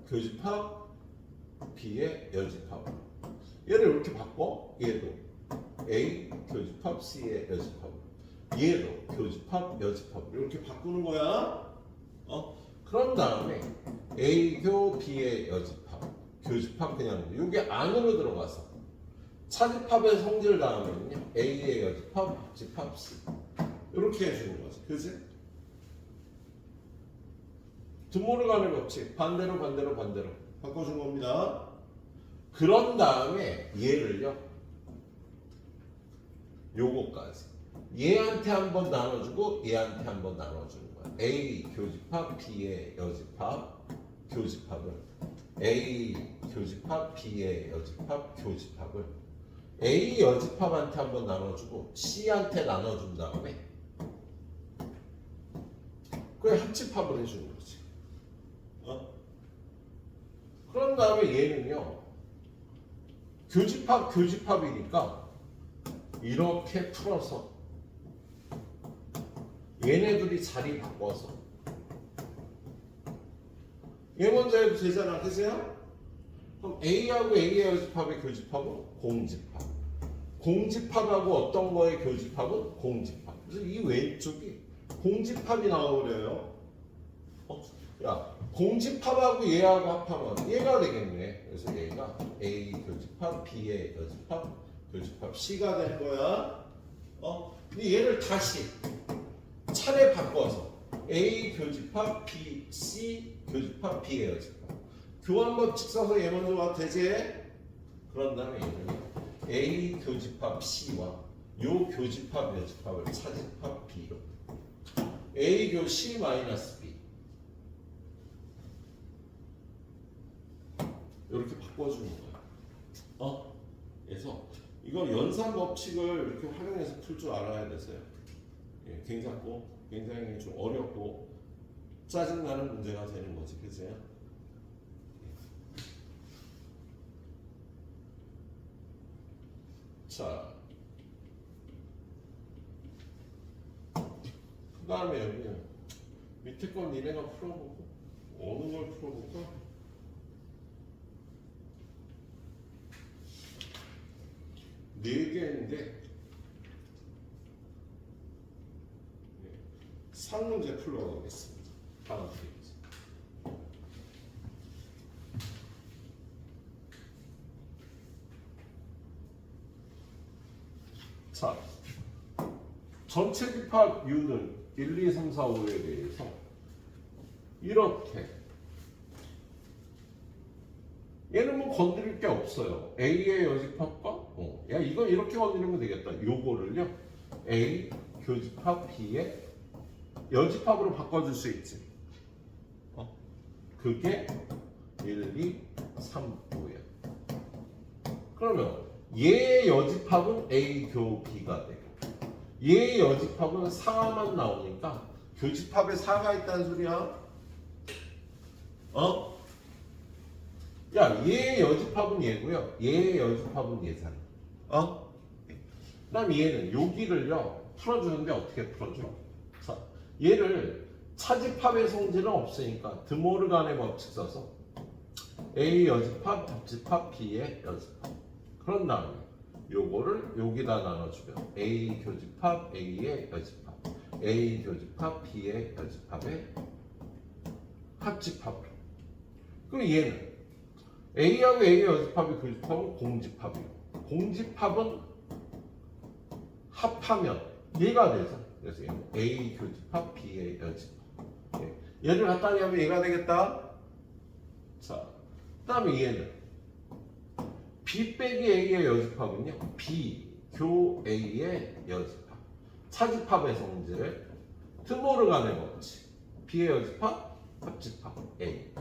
교집합 B의 여집합. 얘를 이렇게 바꿔. 얘도 A 교집합 C의 여집합. 얘도 교집합 여집합. 이렇게 바꾸는 거야. 그런 다음에 A 교 B의 여집합. 교집합 그냥 이게 안으로 들어가서 차집합의 성질 다음에는요 A의 여집합, 합집합 C. 이렇게 해주는 거지. 그지? 드모르간의 법칙 반대로 반대로 반대로 바꿔준 겁니다. 그런 다음에 얘를요 요거까지 얘한테 한번 나눠주고 얘한테 한번 나눠주는 거야. A 교집합 B의 여집합 교집합을 A 교집합 B의 여집합 교집합을 A 여집합한테 한번 나눠주고 C한테 나눠준 다음에 그래 합집합을 해주는 거지. 그런 다음에 얘는요 교집합 교집합이니까 이렇게 풀어서 얘네들이 자리 바꿔서 얘 먼저 해도 되잖아. 그죠? 그럼 A하고 A의 여집합의 교집합은 공집합, 공집합하고 어떤 거의 교집합은 공집합. 그래서 이 왼쪽이 공집합이 나와버려요. 야, 공집합하고 얘하고 합하면 얘가 되겠네. 그래서 얘가 A 교집합, B의 여집합, 교집합 C가 될 거야. 근데 얘를 다시 차례 바꿔서 A 교집합, B, C 교집합, B의 여집합. 교환법칙 써서 얘 먼저 와도 되지? 그런 다음에 얘는 A 교집합 C와 요 교집합 여집합을 차집합 B로 A 교 C 마이너스 B 이렇게 바꿔주는 거야. 그래서 이걸 연산 법칙을 이렇게 활용해서 풀 줄 알아야 돼서요. 예, 굉장히 좀 어렵고 짜증나는 문제가 되는 거지, 그죠? 자, 그 다음에 여기 밑에 건 니네가 풀어보고 어느 걸 풀어볼까? 네 개인데 상문제 풀어보겠습니다. 다음 페이지. 자, 전체 집합 U는 1, 2, 3, 4, 5에 대해서 이렇게 얘는 뭐 건드릴 게 없어요. A의 여집합과 야 이거 이렇게 건드리면 되겠다. 요거를요 A 교집합 B의 여집합으로 바꿔줄 수 있지. 그게 1, 2, 3, 5야. 그러면 얘의 여집합은 A 교 B가 되고 얘의 여집합은 4만 나오니까 교집합에 4가 있다는 소리야. 야, 얘의 여집합은 얘고요. 얘의 여집합은 얘잖아. 그다음 얘는 여기를요 풀어주는데 어떻게 풀어줘? 자, 얘를 차집합의 성질은 없으니까 드모르간의 법칙 써서 A 여집합, 합집합, B의 여집합. 그런 다음에 요거를 여기다 나눠주면 A 교집합, A의 여집합, A 교집합, B의 여집합의 합집합. 그럼 얘는 A하고 A의 여집합의 교집합은 공집합이고 공집합은 합하면 얘가 되죠. 그래서 얘는 A 교집합, B의 여집합. 얘를 갖다 내면 얘가 되겠다. 자, 그 다음에 얘는 B 빼기 A의 여집합은요 B 교 A의 여집합 차집합의 성질 드모르간의 법칙 B의 여집합 합집합 A.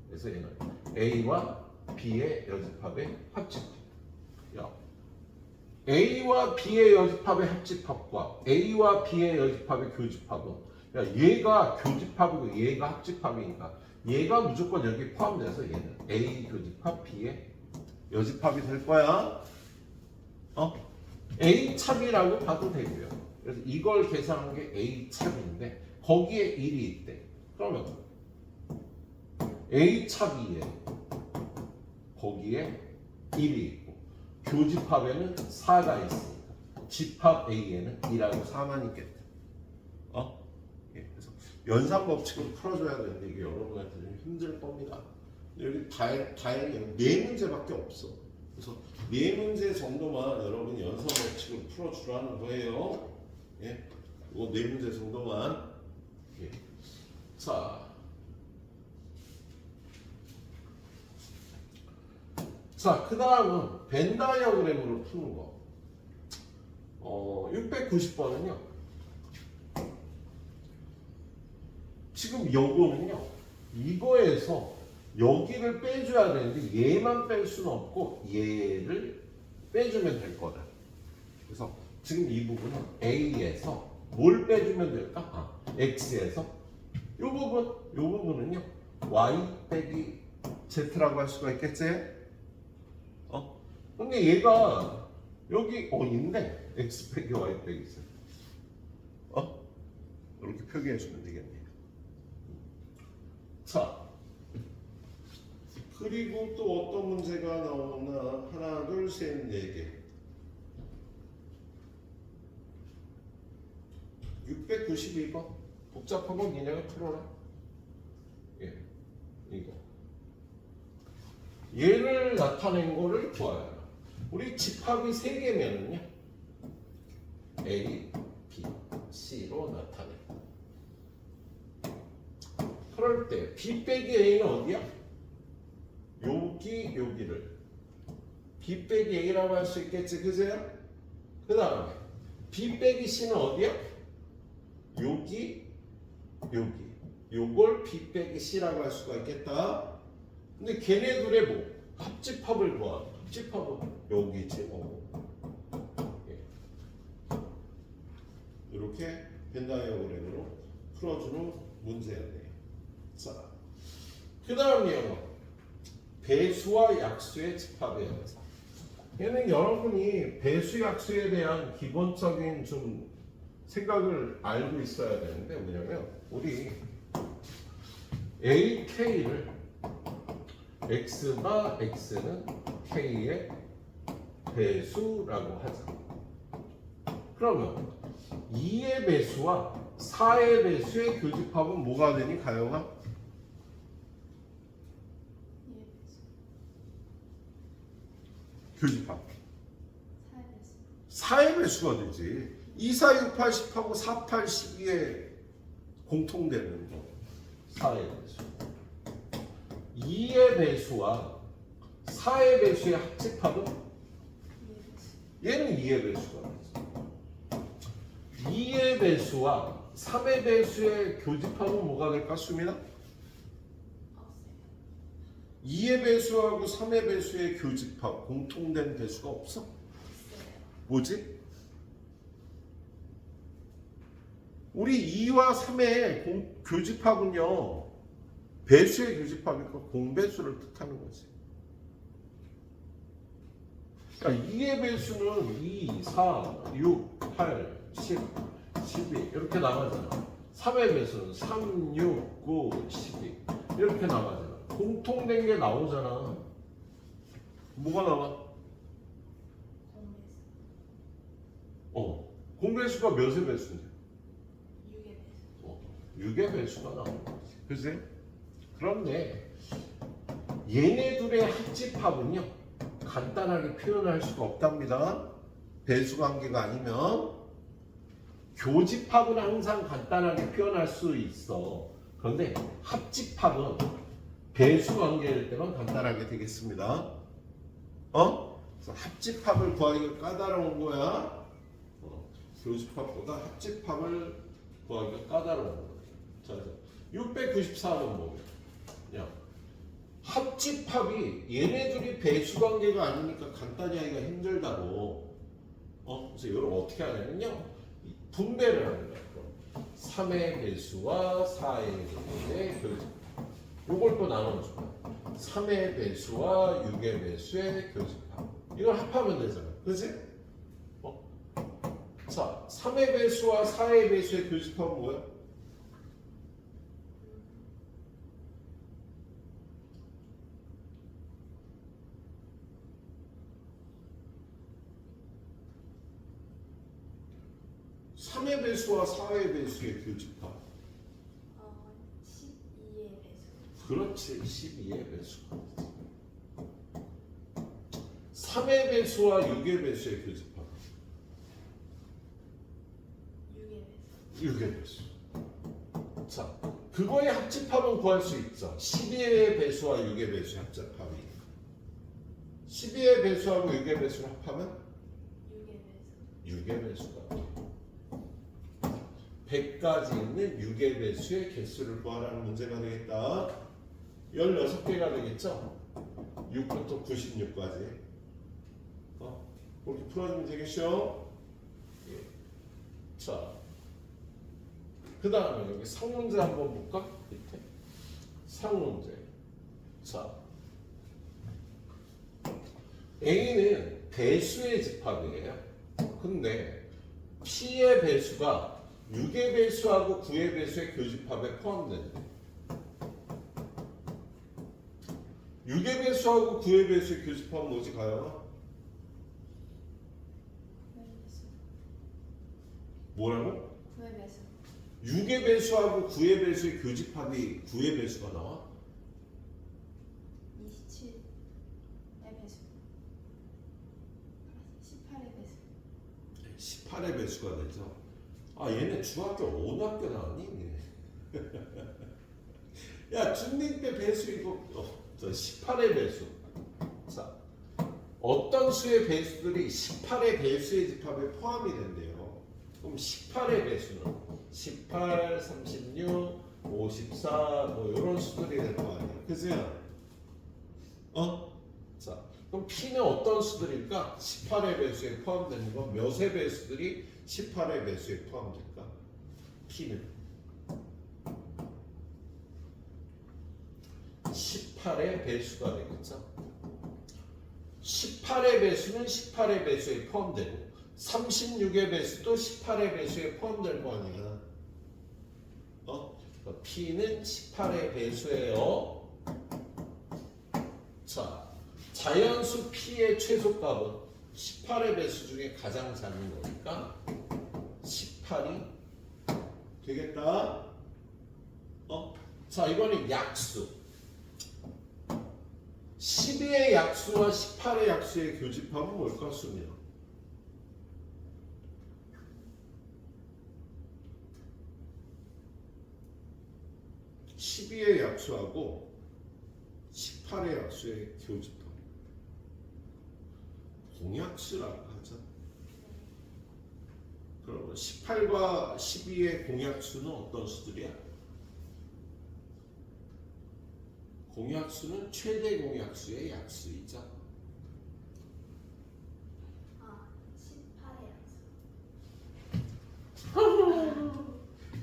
그래서 얘는 A와 B의 여집합의 합집합. 야, A와 B의 여집합의 합집합과 A와 B의 여집합의 교집합은 야, 얘가 교집합이고 얘가 합집합이니까 얘가 무조건 여기 포함돼서 얘는 A 교집합 B의 여집합이 될 거야. A 찹이라고 봐도 되고요. 그래서 이걸 계산한 게 A 찹인데 거기에 1이 있대. 그러면 A 찹 2에 거기에 1이 있고 교집합에는 4가 있으니까 집합 A에는 2하고 4만 있겠다. 그래서 연산 법칙으로 풀어줘야 되는데 이게 여러분한테 좀 힘들 겁니다. 여기 다행히 4문제밖에 없어. 그래서 4문제 정도만 여러분이 연산 법칙으로 풀어주라는 거예요. 예, 이거 4문제 정도만. 예. 자, 그 다음은 벤 다이어그램으로 푸는 거. 690번은요. 지금 요거는요. 이거에서 여기를 빼줘야 되는데 얘만 뺄 수는 없고 얘를 빼주면 될 거다. 그래서 지금 이 부분은 A에서 뭘 빼주면 될까? X에서 요 부분은요. Y 빼기 Z라고 할 수가 있겠지? 근데 얘가 여기 있네. X 빼기 Y 빼기 Z. 이렇게 표기해주면 되겠네요. 자, 그리고 또 어떤 문제가 나오나 하나, 둘, 셋, 네 개. 692번 복잡한 건 니네가 풀어라. 예, 이거. 얘를 나타낸 거를 구하라. 우리 집합이 3개면은요 A, B, C로 나타내. 그럴 때 B 빼기 A는 어디야? 여기를 B 빼기 A라고 할 수 있겠지, 그제요? 그 다음에 B 빼기 C는 어디야? 여기 요걸 B 빼기 C라고 할 수가 있겠다. 근데 걔네 둘의 뭐 합집합을 구하. 합집합은 여기지. 이렇게 벤 다이어그램으로 풀어주는 문제였네요. 자, 그 다음이요. 배수와 약수의 집합이에요. 얘는 여러분이 배수 약수에 대한 기본적인 좀 생각을 알고 있어야 되는데 뭐냐면 우리 AK를 X가 X는 K의 배수라고 하자. 그러면 2의 배수와 4의 배수의 교집합은 뭐가 되니 가영아? 교집합 4의 배수가 되지. 2, 4, 6, 8, 10하고 4, 8, 12의 공통되는 거 4의 배수. 2의 배수와 4의 배수의 합집합은 얘는 2의 배수가 되지. 2의 배수와 3의 배수의 교집합은 뭐가 될까 수민아? 2의 배수하고 3의 배수의 교집합 공통된 배수가 없어? 뭐지? 우리 2와 3의 교집합은요 배수의 교집합이니까 공배수를 뜻하는 거지. 그러니까 2의 배수는 2, 4, 6, 8, 10, 12 이렇게 나가잖아. 3의 배수는 3, 6, 9, 12 이렇게 나가잖아. 공통된 게 나오잖아. 뭐가 나와? 공배수가 몇의 배수냐? 6의 배수가 나오는 거지. 그치? 그런데 얘네 둘의 합집합은요 간단하게 표현할 수가 없답니다. 배수 관계가 아니면 교집합은 항상 간단하게 표현할 수 있어. 그런데 합집합은 배수 관계일 때만 간단하게 되겠습니다. 그래서 합집합을 구하기가 까다로운 거야. 교집합보다 합집합을 구하기가 까다로운 거야. 자, 694번 뭐야? 합집합이 얘네 둘이 배수 관계가 아니니까 간단히 하기가 힘들다고. 그래서 이걸 어떻게 하냐면요. 분배를 하는 거야. 3의 배수와 4의 배수의 교집합. 요걸 또 나눠줘. 3의 배수와 6의 배수의 교집합. 이걸 합하면 되잖아. 그치? 자, 3의 배수와 4의 배수의 교집합은 뭐야? (3의) 배수와 4의 배수의 교집합. 12의 배수. 그렇지, 12의 배수가. 3의 배수와 6의 배수의 교집합. 6의 배수. 자, 그거의 합집합은 구할 수 있죠. 12의 배수와 6의 배수의 합집합이. 12의 배수하고 6의 배수를 합하면 6의 배수가 돼. 100가지 있는 6의 배수의 개수를 구하라는 문제가 되겠다. 16개가 되겠죠? 6부터 96까지. 그렇게 풀어주면 되겠죠? 예. 자, 그 다음에 여기 상문제 한번 볼까? 밑에. 상문제. 자, A는 배수의 집합이에요. 근데 P의 배수가 6의 배수하고 9의 배수의 교집합에 포함된대. 6의 배수하고 9의 배수의 교집합은 뭐지, 가요? 뭐라고? 9의 배수. 6의 배수하고 9의 배수의 교집합이 9의 배수가 나와? 27의 배수. 18의 배수. 18의 배수가 되죠. 얘네 중학교 어느 학교 나왔니? 야 중딩 때 배수 이거 저 18의 배수. 자 어떤 수의 배수들이 18의 배수의 집합에 포함이 된대요. 그럼 18의 배수는 18, 36, 54 뭐 이런 수들이 될 거 아니에요. 그죠? 자 그럼 P는 어떤 수들일까? 18의 배수에 포함되는 건 몇의 배수들이 18의 배수에 포함될까? P는 18의 배수가 되겠죠. 18의 배수는 18의 배수에 포함되고 36의 배수도 18의 배수에 포함될 거 아니야. P는 18의 배수예요. 자, 자연수 P의 최소값은 18의 배수 중에 가장 작은 거니까 18이 되겠다. 자, 이번엔 약수. 12의 약수와 18의 약수의 교집합은 뭘까? 수면 12의 약수하고 18의 약수의 교집합 공약수라고 하죠. 그러면 18과 12의 공약수는 어떤 수들이야? 공약수는 최대 공약수의 약수이죠. 18의 약수.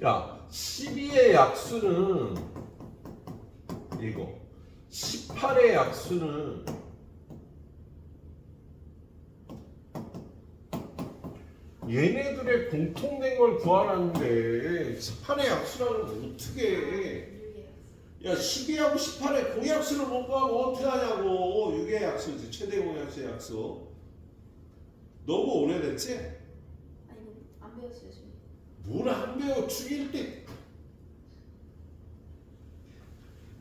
야, 12의 약수는 이거 18의 약수는 얘네들의 공통된 걸 구하라는데 18의 약수라는 건 어떻게 해? 6의 약수. 야 12하고 18의 공약수를 못 구하면 어떻게 하냐고. 6의 약수지 최대 공약수의 약수. 너무 오래됐지? 아 이거 안 배웠어요 지금. 뭘 안 배워. 죽일 때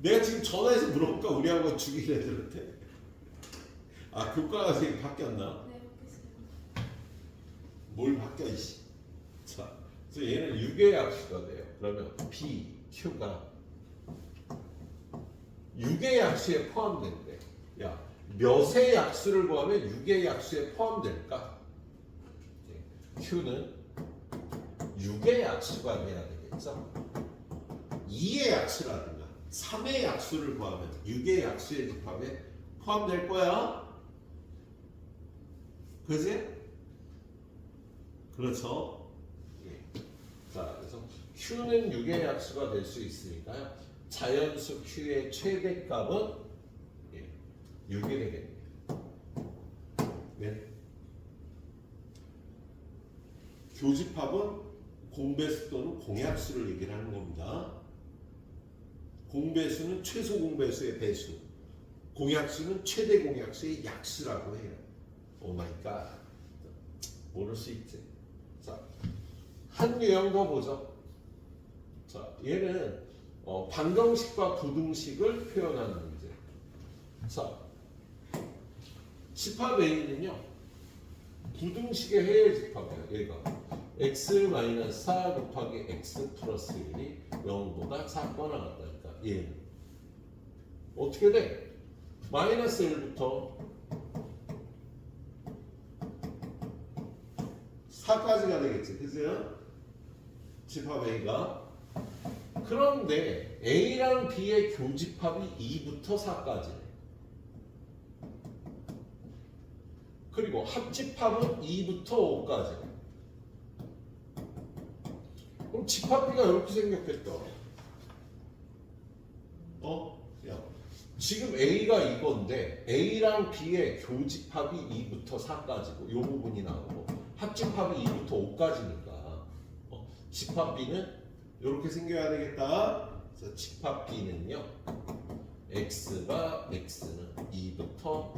내가 지금 전화해서 물어볼까? 우리 학원 죽일 애들한테. 아 교과가 지금 바뀌었나? 네 바뀌었어요. 뭘 바뀌어 이씨. 자, 그래서 얘는 6의 약수가 돼요. 그러면 B, Q가 6의 약수에 포함된대. 야, 몇의 약수를 구하면 6의 약수에 포함될까? Q는 6의 약수가 돼야 되겠죠. 2의 약수라든가 3의 약수를 구하면 6의 약수의 집합에 포함될 거야. 그지? 그렇죠. 예. 자, 그래서 Q는 6의 약수가 될 수 있으니까요. 자연수 Q의 최대값은 6이 되겠네요. 네. 교집합은 공배수 또는 공약수를 얘기를 하는 겁니다. 공배수는 최소 공배수의 배수, 공약수는 최대 공약수의 약수라고 해요. 오 마이 갓. 모를 수 있지. 자, 한 유형 더 보죠. 자, 얘는 방정식과 부등식을 표현하는 문제. 자, 집합 A는요, 부등식의 해의 집합이에요. 얘가 x-4 곱하기 x 플러스 1이 0보다 작거나 같다니까. 얘는 어떻게 돼? 마이너스 1부터 4까지가 되겠지. 그죠? 집합 A가. 그런데 A랑 B의 교집합이 2부터 4까지네. 그리고 합집합은 2부터 5까지네. 그럼 집합 B가 이렇게 생겼겠다. 야, 지금 A가 이건데 A랑 B의 교집합이 2부터 4까지고 이 부분이 나오고 합집합이 2부터 5까지니까 집합 B는 이렇게 생겨야 되겠다. 그래서 집합 B는요, X가 X는 2부터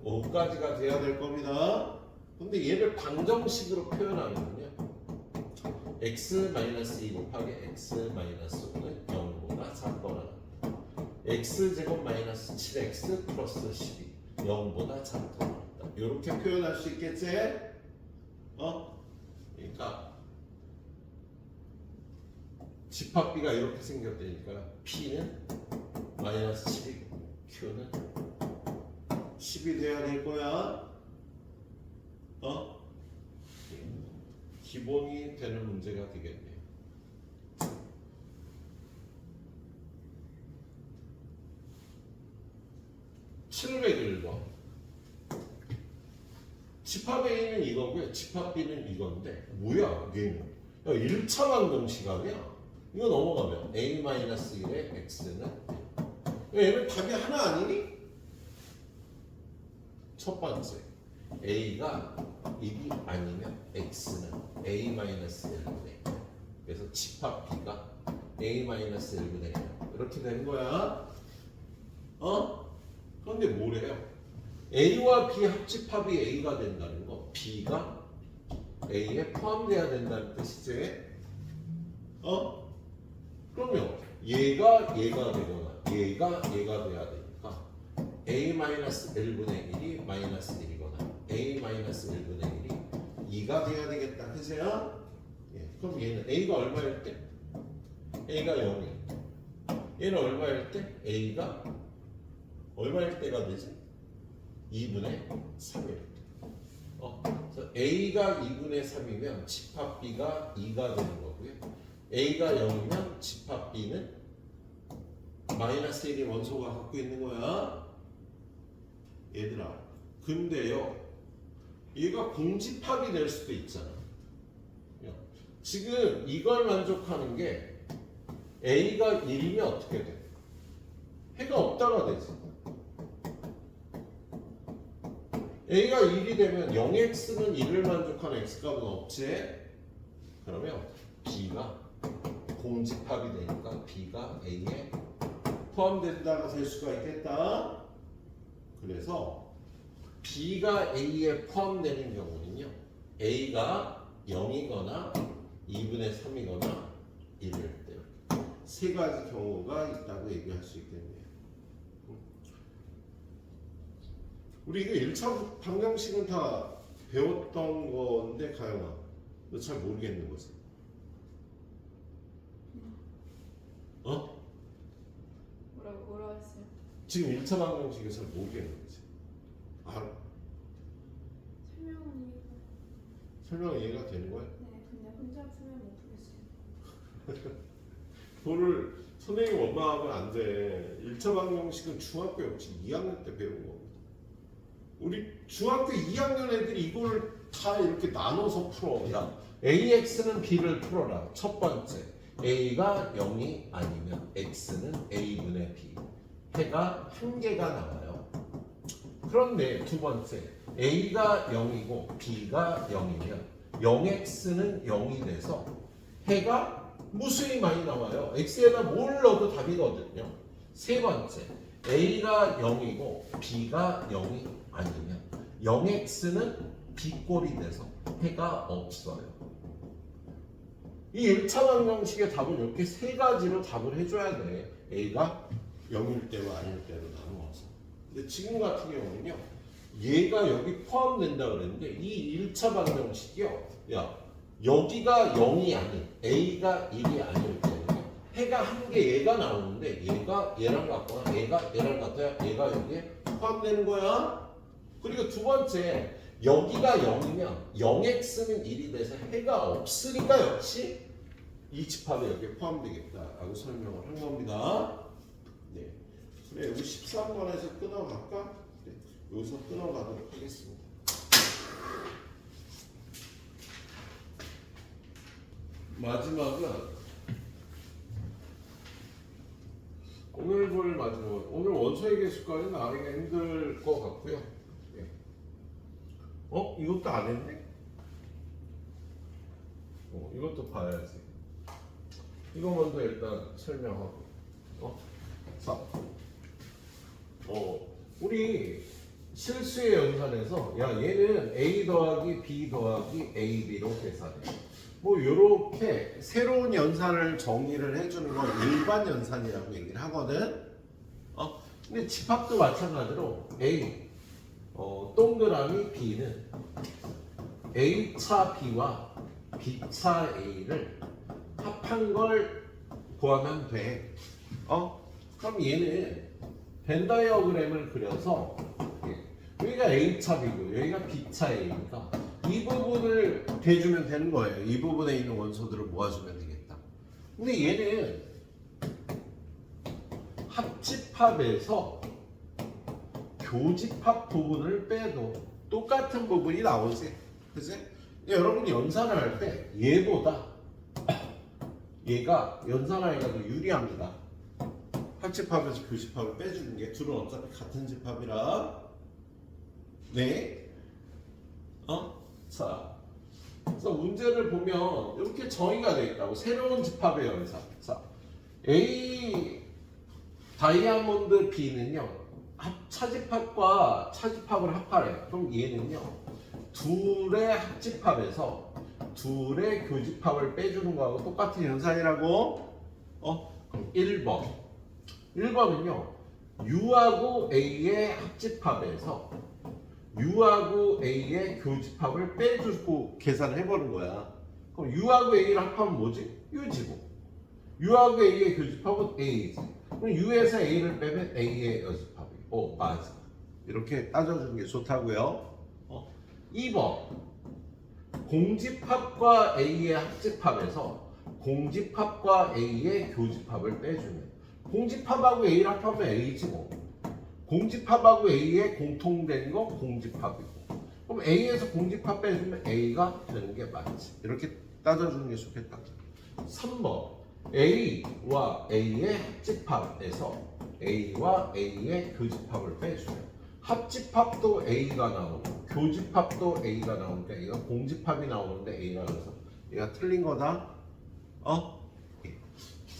5까지가 돼야 될 겁니다. 근데 얘를 방정식으로 플러스하면요, x-2 곱하기 x-5는 0보다 작거나 x제곱 마이너스 7x 플러스 12 0보다 작거나 이렇게 표현할 수 있겠지? 그러니까 집합 B가 이렇게 생겼다니까 P는 마이너스 10이고 Q는 10이 돼야 될 거야. 기본이 되는 문제가 되겠네. 701번. 집합 A는 이거고요. 집합 B는 이건데 뭐야 얘는? 야, 1차 방정식 아니야? 이거 넘어가면 A-1의 X는 야, 얘는 답이 하나 아니니? 첫 번째 A가 1이 아니면 X는 A-1분의 1. 그래서 집합 B가 A-1분의 1 이렇게 되는 거야. 그런데 뭐래요? A와 B 합집합이 A가 된다는 거 B가 A에 포함돼야 된다는 뜻이지. 그러면 얘가 되거나 얘가 돼야 되니까 A-1분의 1이 마이너스 1이거나 A-1분의 1이 2가 돼야 되겠다. 그세요? 예. 그럼 얘는 A가 얼마일 때? A가 0이. 얘는 얼마일 때? A가 얼마일 때가 되지? 2분의 3일 때. 그래서 A가 2분의 3이면 집합 B가 2가 되는 거고요. A가 0이면 집합 B는 마이너스 1이 원소가 갖고 있는 거야. 얘들아. 근데요. 얘가 공집합이 될 수도 있잖아. 지금 이걸 만족하는 게 A가 1이면 어떻게 돼? 해가 없다가 되지. A가 1이 되면 0x는 1을 만족하는 x값은 없지. 그러면 B가 공집합이 되니까 B가 A에 포함된다가 될 수가 있겠다. 그래서 B가 A에 포함되는 경우는요. A가 0이거나 2분의 3이거나 1일 때 세 가지 경우가 있다고 얘기할 수 있겠네요. 우리 이거 1차 방정식은 다 배웠던 건데 가영아 너 잘 모르겠는 거지? 뭐라고 했어요? 지금 1차 방정식을 잘 모르겠는 거지? 알아? 설명은 이해가 되는 거야? 네, 근데 혼자 풀면 못 풀겠어요. 그거를 선생님 원망하면 안 돼. 1차 방정식은 중학교 역시 2학년 때 배운 겁니다. 우리 중학교 2학년 애들이 이걸 다 이렇게 나눠서 풀어. 야, AX는 B를 풀어라. 첫 번째, A가 0이 아니면 X는 A분의 B. 해가 한 개가 나와요. 그런데 두 번째, A가 0이고 B가 0이면 0X는 0이 돼서 해가 무수히 많이 나와요. X에다 뭘 넣어도 답이거든요. 세 번째, A가 0이고 B가 0이 아니면 0X는 B꼴이 돼서 해가 없어요. 이 1차 방정식의 답은 이렇게 세 가지로 답을 해줘야 돼. A가 0일 때와 아닐 때로 나누어서. 근데 지금 같은 경우는요. 얘가 여기 포함된다 그랬는데 이 1차 방정식이요. 야, 여기가 0이 아닌 A가 1이 아닐 때는 해가 한 개 얘가 나오는데 얘가 얘랑 같거나 얘가 얘랑 같아야 얘가 여기에 포함되는 거야. 그리고 두 번째 여기가 0이면 0x는 1이 돼서 해가 없으니까 역시 이 집합에 여기에 포함되겠다라고 설명을 한 겁니다. 네. 그래 여기 13번에서 끊어갈까? 네. 여기서 끊어가도록 하겠습니다. 마지막은 오늘 볼 마지막 오늘 원소의 개수까지 나가기가 힘들 것 같고요. 예. 이것도 안 했네? 이것도 봐야지. 이거 먼저 일단 설명하고. 자, 우리 실수의 연산에서 야 얘는 A 더하기 B 더하기 AB로 계산해. 뭐 요렇게 새로운 연산을 정리를 해주는 건 일반 연산이라고 얘기를 하거든. 근데 집합도 마찬가지로 A 동그라미 B는 A차 B와 B차 A를 합한 걸 구하면 돼. 그럼 얘는 벤 다이어그램을 그려서 여기가 A차이고 여기가 B차이니까 이 부분을 대주면 되는 거예요. 이 부분에 있는 원소들을 모아주면 되겠다. 근데 얘는 합집합에서 교집합 부분을 빼도 똑같은 부분이 나오지. 그치? 여러분이 연산을 할 때 얘보다 얘가 연산하기가 더 유리합니다. 합집합에서 교집합을 빼주는 게 둘은 어차피 같은 집합이라. 네. 자, 그래서 문제를 보면 이렇게 정의가 되어 있다고. 새로운 집합의 연산. 자, A 다이아몬드 B는요 차집합과 차집합을 합하래요. 그럼 얘는요 둘의 합집합에서 둘의 교집합을 빼주는 거하고 똑같은 연산이라고. 그럼 1번은요 U하고 A의 합집합에서 U하고 A의 교집합을 빼주고 계산을 해보는 거야. 그럼 U하고 A를 합하면 뭐지? U지고 U하고 A의 교집합은 A지. 그럼 U에서 A를 빼면 A의 여집합이. 맞아. 이렇게 따져주는 게 좋다고요. 2번 공집합과 A의 합집합에서 공집합과 A의 교집합을 빼주면 공집합하고 A를 합하면 A지 뭐. 공집합하고 A의 공통된 거 공집합이고 그럼 A에서 공집합 빼주면 A가 되는 게 맞지. 이렇게 따져주는 게 좋겠다. 3번 A와 A의 합집합에서 A와 A의 교집합을 빼주면 합집합도 A가 나오고 교집합도 A가 나오니까 얘가 공집합이 나오는데 A가 나와서 얘가 틀린 거다.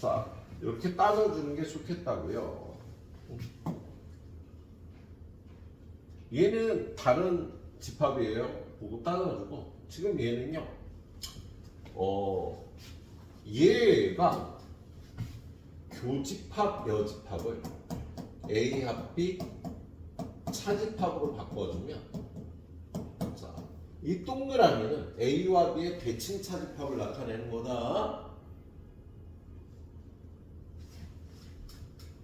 자, 이렇게 따져주는 게 좋겠다고요. 얘는 다른 집합이에요. 보고 따져주고 지금 얘는요. 얘가 교집합 여집합을 A 합 B 차집합으로 바꿔주면 자, 이 동그라미는 A와 B의 대칭 차집합을 나타내는 거다.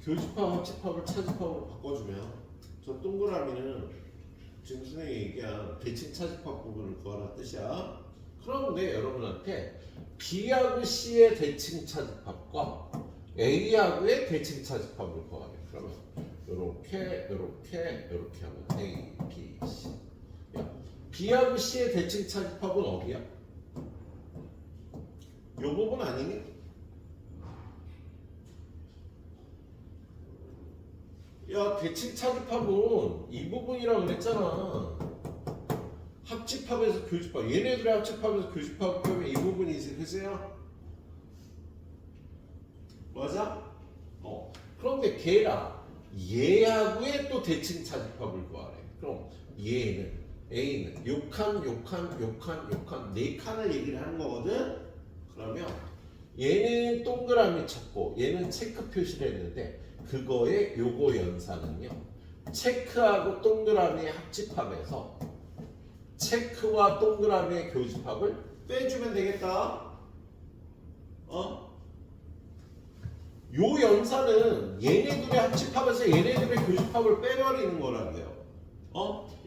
교집합 합집합을 차집합으로 바꿔주면 저 동그라미는 지금 선생님이 얘기한 대칭 차집합 부분을 구하라는 뜻이야. 그런데 여러분한테 B하고 C의 대칭 차집합과 A하고의 대칭 차집합을 구하래. 그러면 이렇게 하면 A, B, C. 야, B하고 C의 대칭 차집합은 어디야? 이 부분 아니니? 야, 대칭 차집합은 이 부분이라고 그랬잖아. 합집합에서 교집합. 얘네들의 합집합에서 교집합을 빼면 이 부분이지. 그치요? 맞아? 그런데 걔랑 얘하고의 또 대칭 차집합을 구하래. 그럼 얘는 A는 요 칸 네 칸을 얘기를 하는 거거든. 그러면 얘는 동그라미 찾고 얘는 체크 표시를 했는데 그거의 요거 연산은요. 체크하고 동그라미의 합집합에서 체크와 동그라미의 교집합을 빼주면 되겠다. 요 연산은 얘네들의 합집합에서 얘네들의 교집합을 빼버리는 거라고요.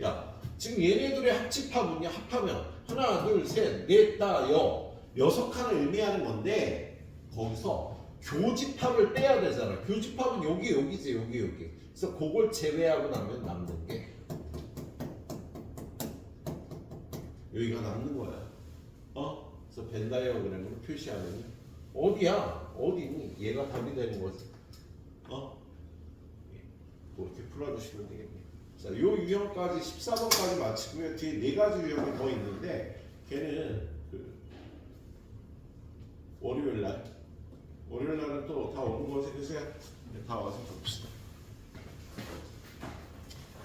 야, 지금 얘네들의 합집합은요, 합하면 하나, 둘, 셋, 넷, 다, 여섯 칸을 의미하는 건데 거기서 교집합을 빼야 되잖아. 교집합은 여기지, 여기. 그래서 그걸 제외하고 나면 남는 게 여기가 남는 거야. 그래서 벤 다이어그램으로 표시하면 어디니? 얘가 답이 되는 거지. 이렇게 풀어주시면 되겠네. 자, 요 유형까지 14번까지 마치고요. 뒤에 4가지 유형이 더 있는데 걔는 월요일날은 또 다 오는 거지. 그래서 다 와서 봅시다.